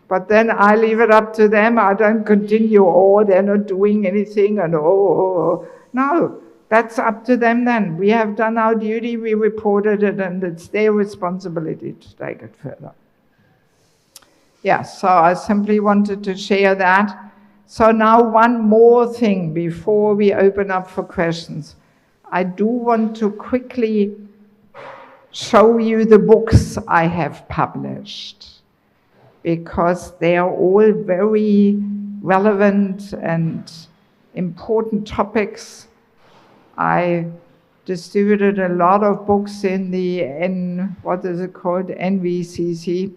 But then I leave it up to them. I don't continue, they're not doing anything, and No, that's up to them then. We have done our duty, we reported it, and it's their responsibility to take it further. Yeah, so I simply wanted to share that. So now one more thing before we open up for questions. I do want to quickly show you the books I have published, because they are all very relevant and important topics. I distributed a lot of books in the NVCC.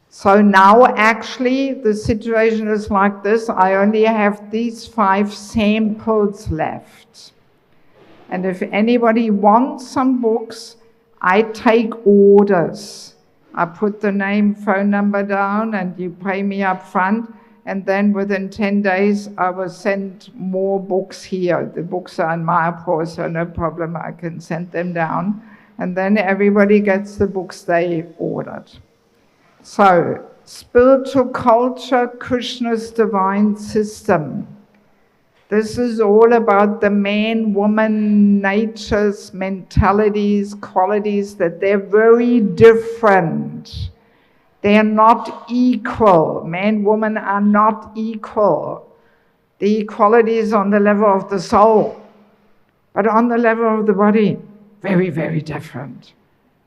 So now actually the situation is like this. I only have these 5 samples left. And if anybody wants some books, I take orders. I put the name, phone number down, and you pay me up front, and then within 10 days I will send more books here. The books are in Mayapur, so no problem, I can send them down, and then everybody gets the books they ordered. So, Spiritual Culture, Krishna's Divine System. This is all about the man-woman natures, mentalities, qualities, that they're very different. They are not equal. Man, woman are not equal. The equality is on the level of the soul. But on the level of the body, very, very different.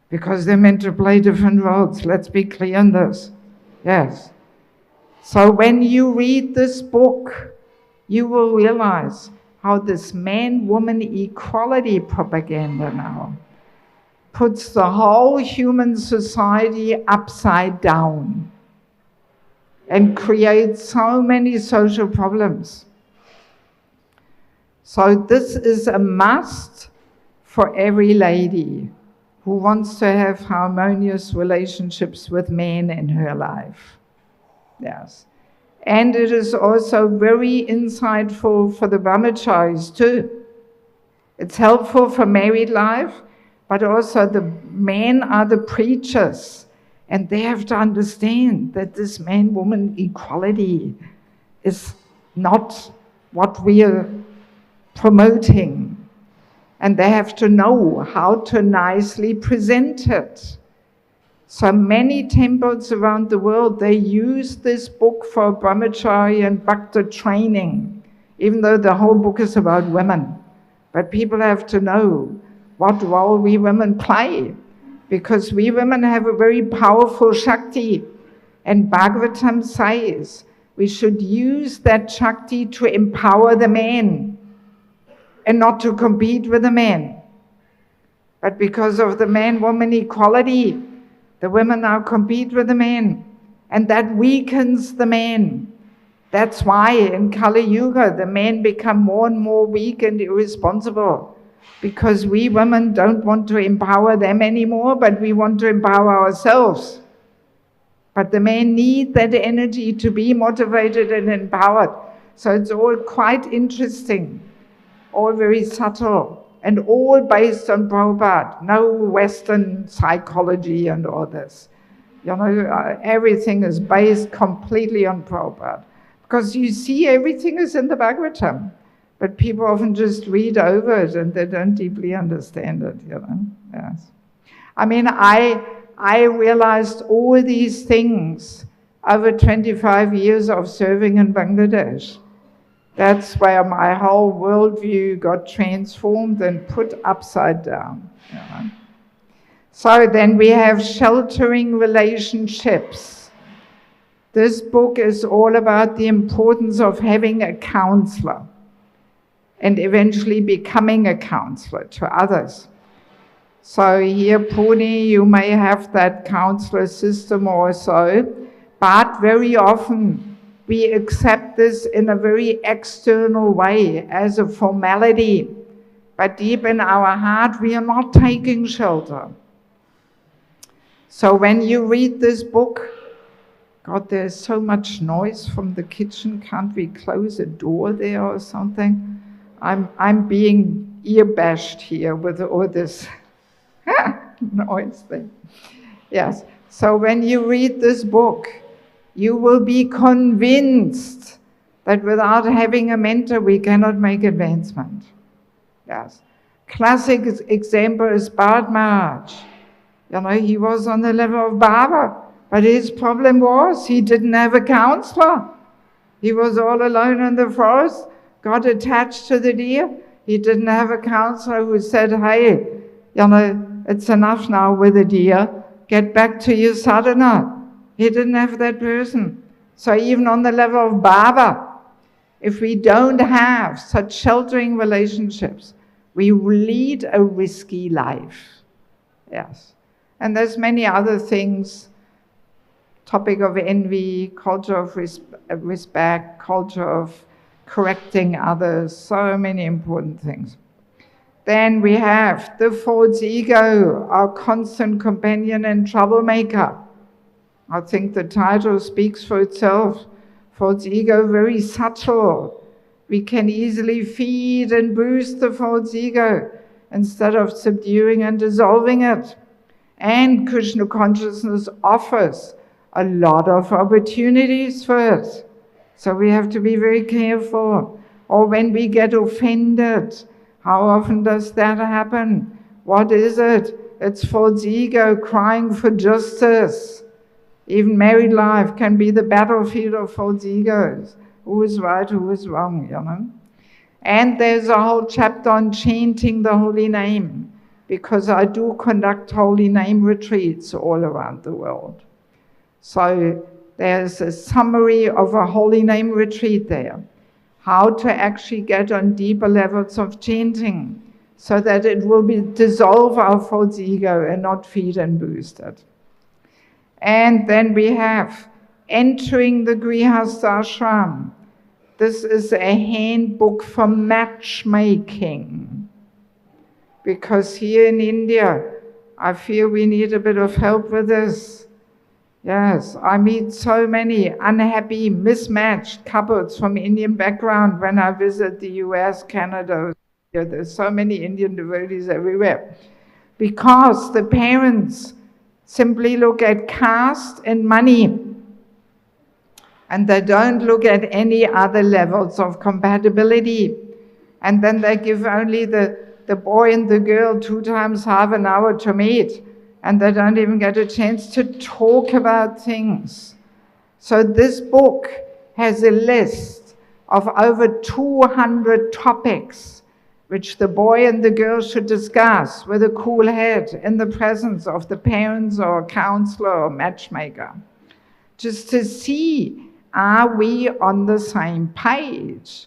Because they're meant to play different roles. Let's be clear on this. Yes. So when you read this book, you will realize how this man-woman equality propaganda now puts the whole human society upside down and creates so many social problems. So this is a must for every lady who wants to have harmonious relationships with men in her life. Yes. And it is also very insightful for the brahmacharis too. It's helpful for married life, but also the men are the preachers, and they have to understand that this man-woman equality is not what we are promoting. And they have to know how to nicely present it. So many temples around the world, they use this book for brahmachari and bhakta training, even though the whole book is about women. But people have to know what role we women play, because we women have a very powerful Shakti. And Bhagavatam says we should use that Shakti to empower the men and not to compete with the men. But because of the man-woman equality, the women now compete with the men, and that weakens the men. That's why in Kali Yuga, the men become more and more weak and irresponsible, because we women don't want to empower them anymore, but we want to empower ourselves. But the men need that energy to be motivated and empowered. So it's all quite interesting, all very subtle, and all based on Prabhupada. No Western psychology and all this. Everything is based completely on Prabhupada. Because you see, everything is in the Bhagavatam. But people often just read over it and they don't deeply understand it, Yes. I mean, I realized all these things over 25 years of serving in Bangladesh. That's where my whole worldview got transformed and put upside down. So then we have sheltering relationships. This book is all about the importance of having a counselor and eventually becoming a counselor to others. So here, Pune, you may have that counselor system or so, but very often we accept this in a very external way as a formality. But deep in our heart, we are not taking shelter. So when you read this book, God, there's so much noise from the kitchen. Can't we close a door there or something? I'm being ear-bashed here with all this noise thing. Yes. So when you read this book, you will be convinced that without having a mentor, we cannot make advancement. Yes. Classic example is Bharat Maharaj. He was on the level of Baba, but his problem was he didn't have a counselor. He was all alone in the forest, got attached to the deer. He didn't have a counselor who said, hey, it's enough now with the deer. Get back to your sadhana. He didn't have that person. So even on the level of Baba, if we don't have such sheltering relationships, we lead a risky life. Yes. And there's many other things. Topic of envy, culture of respect, culture of correcting others, so many important things. Then we have the false ego, our constant companion and troublemaker. I think the title speaks for itself. False ego, very subtle. We can easily feed and boost the false ego instead of subduing and dissolving it. And Krishna consciousness offers a lot of opportunities for it. So we have to be very careful. Or when we get offended, how often does that happen? What is it? It's false ego crying for justice. Even married life can be the battlefield of false egos. Who is right, who is wrong, And there's a whole chapter on chanting the holy name, because I do conduct holy name retreats all around the world. So there's a summary of a holy name retreat there. How to actually get on deeper levels of chanting so that it will dissolve our false ego and not feed and boost it. And then we have entering the Grihastha ashram. This is a handbook for matchmaking. Because here in India, I feel we need a bit of help with this. Yes, I meet so many unhappy, mismatched couples from Indian background when I visit the US, Canada. There's so many Indian devotees everywhere. Because the parents simply look at caste and money. And they don't look at any other levels of compatibility. And then they give only the boy and the girl 2 times half an hour to meet. and they don't even get a chance to talk about things. So this book has a list of over 200 topics which the boy and the girl should discuss with a cool head in the presence of the parents or counselor or matchmaker, just to see, are we on the same page?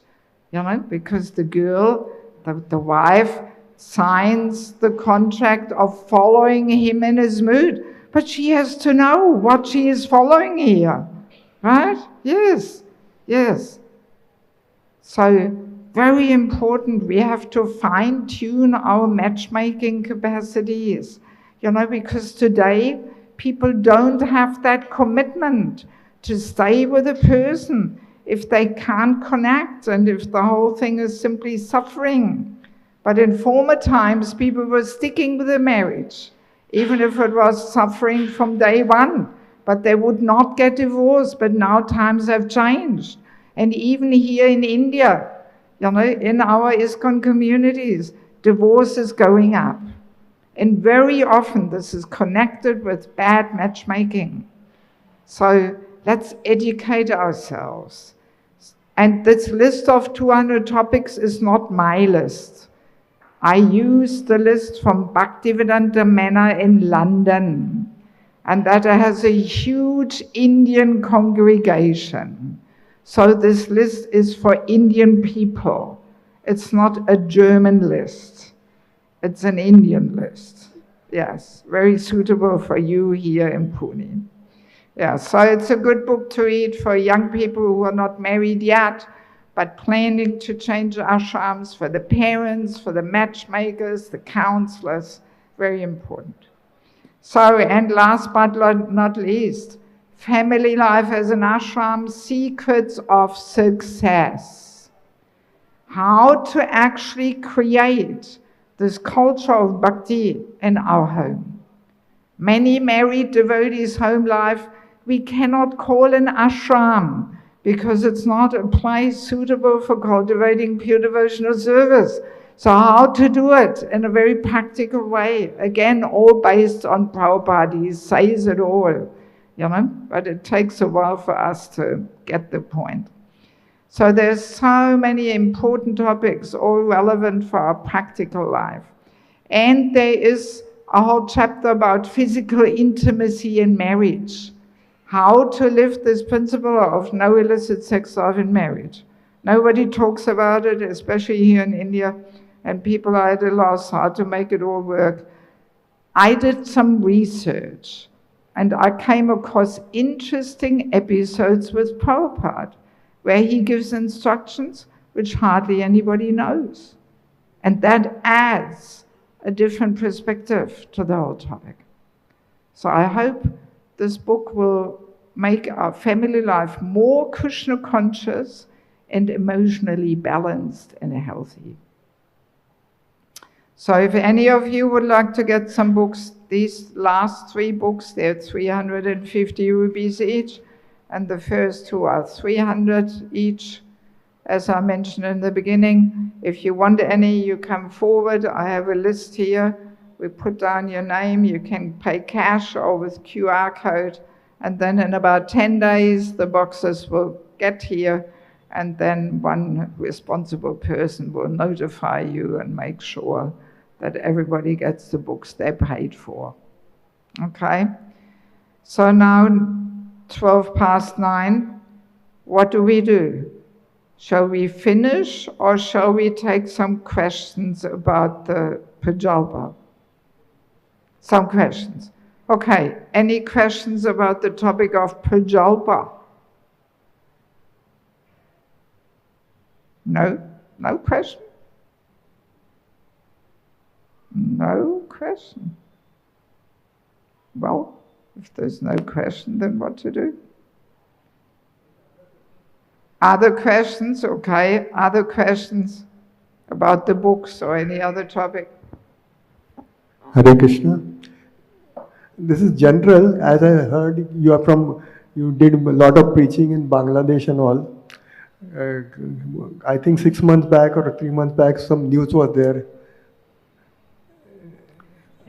You know, because the girl, the wife, signs the contract of following him in his mood, but she has to know what she is following here, right? Yes, yes. So, very important, we have to fine-tune our matchmaking capacities, you know, because today people don't have that commitment to stay with a person if they can't connect and if the whole thing is simply suffering. But in former times, people were sticking with the marriage, even if it was suffering from day one, but they would not get divorced. But now times have changed. And even here in India, you know, in our ISKCON communities, divorce is going up. And very often this is connected with bad matchmaking. So let's educate ourselves. And this list of 200 topics is not my list. I use the list from Bhaktivedanta Manor in London, and that has a huge Indian congregation. So this list is for Indian people. It's not a German list. It's an Indian list. Yes, very suitable for you here in Pune. Yeah, so it's a good book to read for young people who are not married yet, but planning to change ashrams, for the parents, for the matchmakers, the counselors, very important. So, and last but not least, family life as an ashram, secrets of success. How to actually create this culture of bhakti in our home. Many married devotees' home life we cannot call an ashram because it's not a place suitable for cultivating pure devotional service. So how to do it in a very practical way? Again, all based on Prabhupada. He says it all, you know, but it takes a while for us to get the point. So there's so many important topics, all relevant for our practical life. And there is a whole chapter about physical intimacy in marriage. How to live this principle of no illicit sex life in marriage. Nobody talks about it, especially here in India, and people are at a loss how to make it all work. I did some research, and I came across interesting episodes with Prabhupada, where he gives instructions which hardly anybody knows. And that adds a different perspective to the whole topic. So I hope this book will make our family life more Krishna conscious and emotionally balanced and healthy. So if any of you would like to get some books, these last 3 books, they're 350 rupees each, and the first 2 are 300 each. As I mentioned in the beginning, if you want any, you come forward. I have a list here. We put down your name. You can pay cash or with QR code. And then in about 10 days, the boxes will get here. And then one responsible person will notify you and make sure that everybody gets the books they paid for. Okay? So now, 9:12. What do? Shall we finish, or shall we take some questions about the prajalpa? Some questions. Okay, any questions about the topic of prajalpa? No? No question? No question? Well, if there's no question, then what to do? Other questions? Okay, other questions about the books or any other topic? Hare Krishna. This is general. As I heard, you did a lot of preaching in Bangladesh and all. I think 6 months back or 3 months back, some news was there.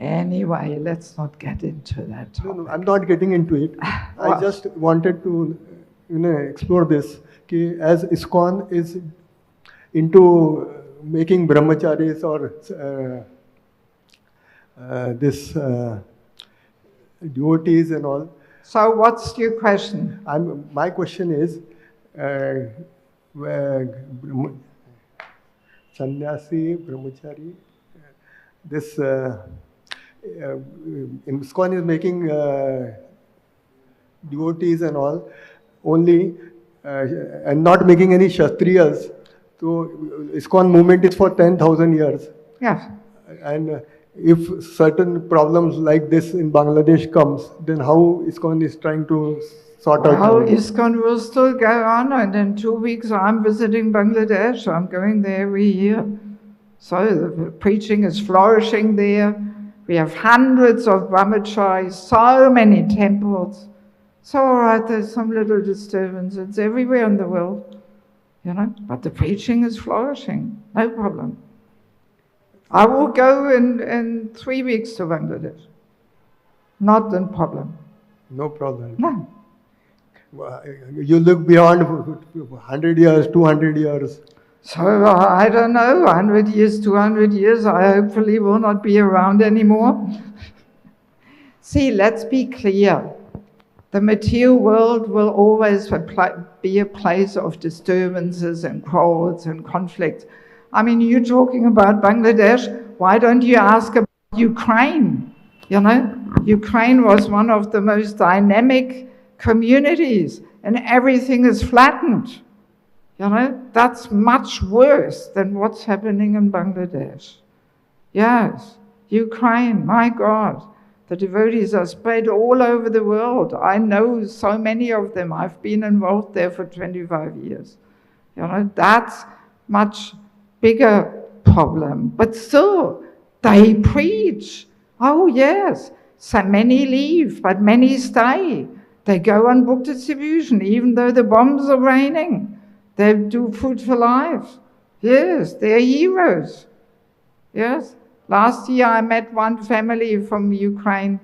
Anyway, let's not get into that topic. No, I'm not getting into it. I What? just wanted to, explore this. As ISKCON is into making brahmacharis or this devotees and all. So what's your question? My question is, sannyasi, brahmachari, this ISKCON is making devotees and all only, and not making any Kshatriyas. So ISKCON movement is for 10,000 years. Yes. And if certain problems like this in Bangladesh comes, then how ISKCON is trying to sort out? Well, ISKCON will still go on, and in 2 weeks I'm visiting Bangladesh. I'm going there every year. So the preaching is flourishing there. We have hundreds of brahmacharis, so many temples. So all right, there's some little disturbance. It's everywhere in the world, but the preaching is flourishing, no problem. I will go in 3 weeks to Bangladesh. Not a problem. No problem. No. You look beyond 100 years, 200 years. So I don't know, 100 years, 200 years, I hopefully will not be around anymore. See, let's be clear. The material world will always be a place of disturbances and quarrels and conflict. I mean, you're talking about Bangladesh. Why don't you ask about Ukraine? Ukraine was one of the most dynamic communities, and everything is flattened. That's much worse than what's happening in Bangladesh. Yes, Ukraine, my God. The devotees are spread all over the world. I know so many of them. I've been involved there for 25 years. That's much bigger problem. But still, they preach. Oh, yes. So many leave, but many stay. They go on book distribution, even though the bombs are raining. They do food for life. Yes, they're heroes. Yes. Last year I met one family from Ukraine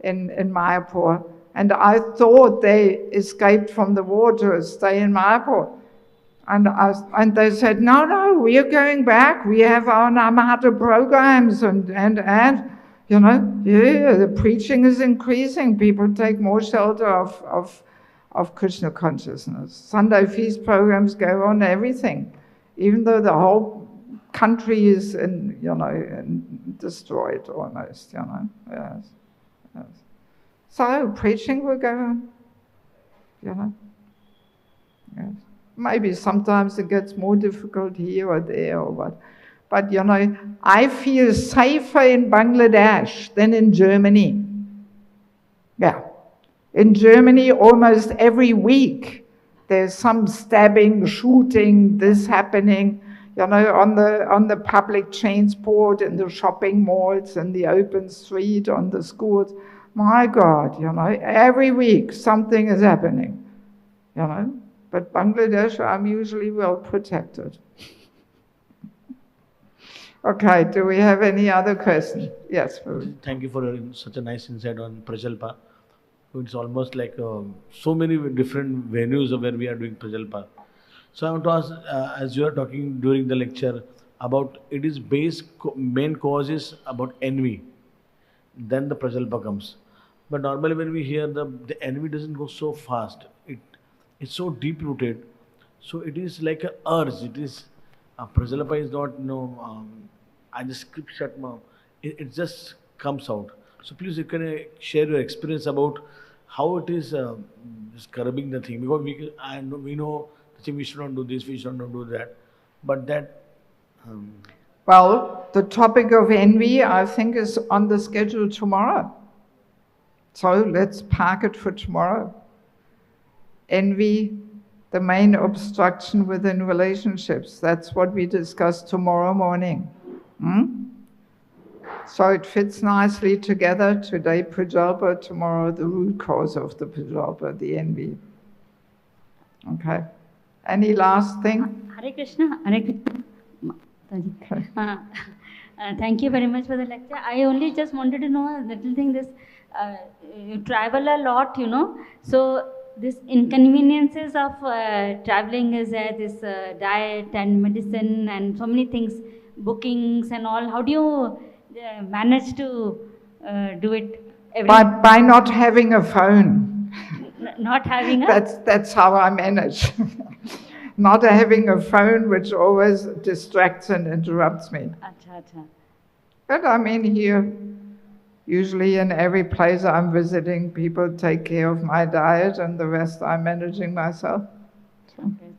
in Mayapur, and I thought they escaped from the war to stay in Mayapur. And they said, no, we are going back. We have our Namahata programs and the preaching is increasing. People take more shelter of Krishna consciousness. Sunday feast programs go on, everything. Even though the whole country is destroyed almost, Yes. So preaching will go on, Yes. Maybe sometimes it gets more difficult here or there or what. But, I feel safer in Bangladesh than in Germany. Yeah. In Germany, almost every week, there's some stabbing, shooting, this happening, on the public transport, in the shopping malls, in the open street, on the schools. My God, every week something is happening, But Bangladesh, I'm usually well protected. Okay, do we have any other question? Yes, please. Thank you for such a nice insight on prajalpa. It's almost like so many different venues where we are doing prajalpa. So I want to ask, as you are talking during the lecture about it is main cause is about envy, then the prajalpa comes. But normally when we hear the envy doesn't go so fast. It's so deep rooted. So it is like an urge. It is prajalpa is not I just keep shut mouth. It just comes out. So please, you can share your experience about how it is just curbing the thing, because we know the thing, we should not do this, we should not do that, but that. Well, the topic of envy, I think, is on the schedule tomorrow. So let's park it for tomorrow. Envy, the main obstruction within relationships. That's what we discuss tomorrow morning. So it fits nicely together. Today, prajalpa, tomorrow, the root cause of the prajalpa, the envy. Okay. Any last thing? Hare Krishna, Hare Krishna. Thank you very much for the lecture. I only just wanted to know a little thing. This you travel a lot, you know. So this inconveniences of traveling is this diet and medicine and so many things, bookings and all. How do you manage to do it? By not having a phone. Not having a. That's how I manage. Not having a phone which always distracts and interrupts me. Acha, acha. But I mean, here, usually in every place I'm visiting, people take care of my diet and the rest I'm managing myself. So Okay.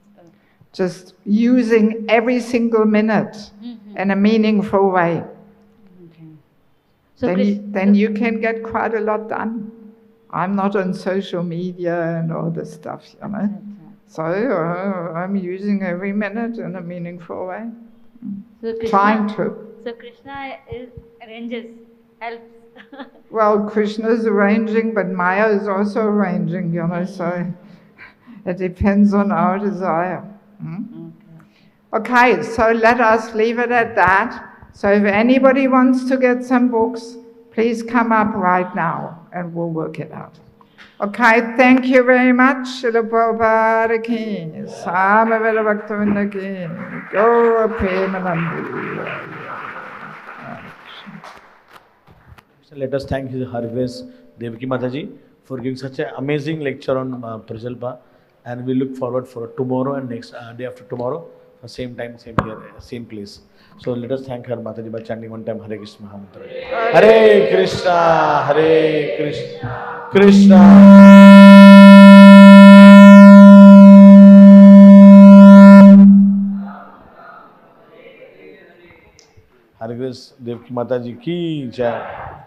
just using every single minute in a meaningful way. Okay. So Then you can get quite a lot done. I'm not on social media and all this stuff, you know. So I'm using every minute in a meaningful way. So Krishna, Trying to. So Krishna arranges, helps. Well, Krishna's arranging, but Maya is also arranging, you know, so it depends on our desire. Okay, so let us leave it at that. So if anybody wants to get some books, please come up right now and we'll work it out. Okay, thank you very much. Srila Prabhupada ki, Samavela Bhaktivinoda ki, Gaura Premanandi. So let us thank His Her Grace Devaki Mataji for giving such an amazing lecture on prajalpa, and we look forward for tomorrow and next day after tomorrow, for same time, same here, same place. So let us thank her Mataji by chanting one time Hare Krishna Mahamantra. Hare Krishna, Hare Krishna, Krishna. Hare Krishna Devaki Mataji ki jai.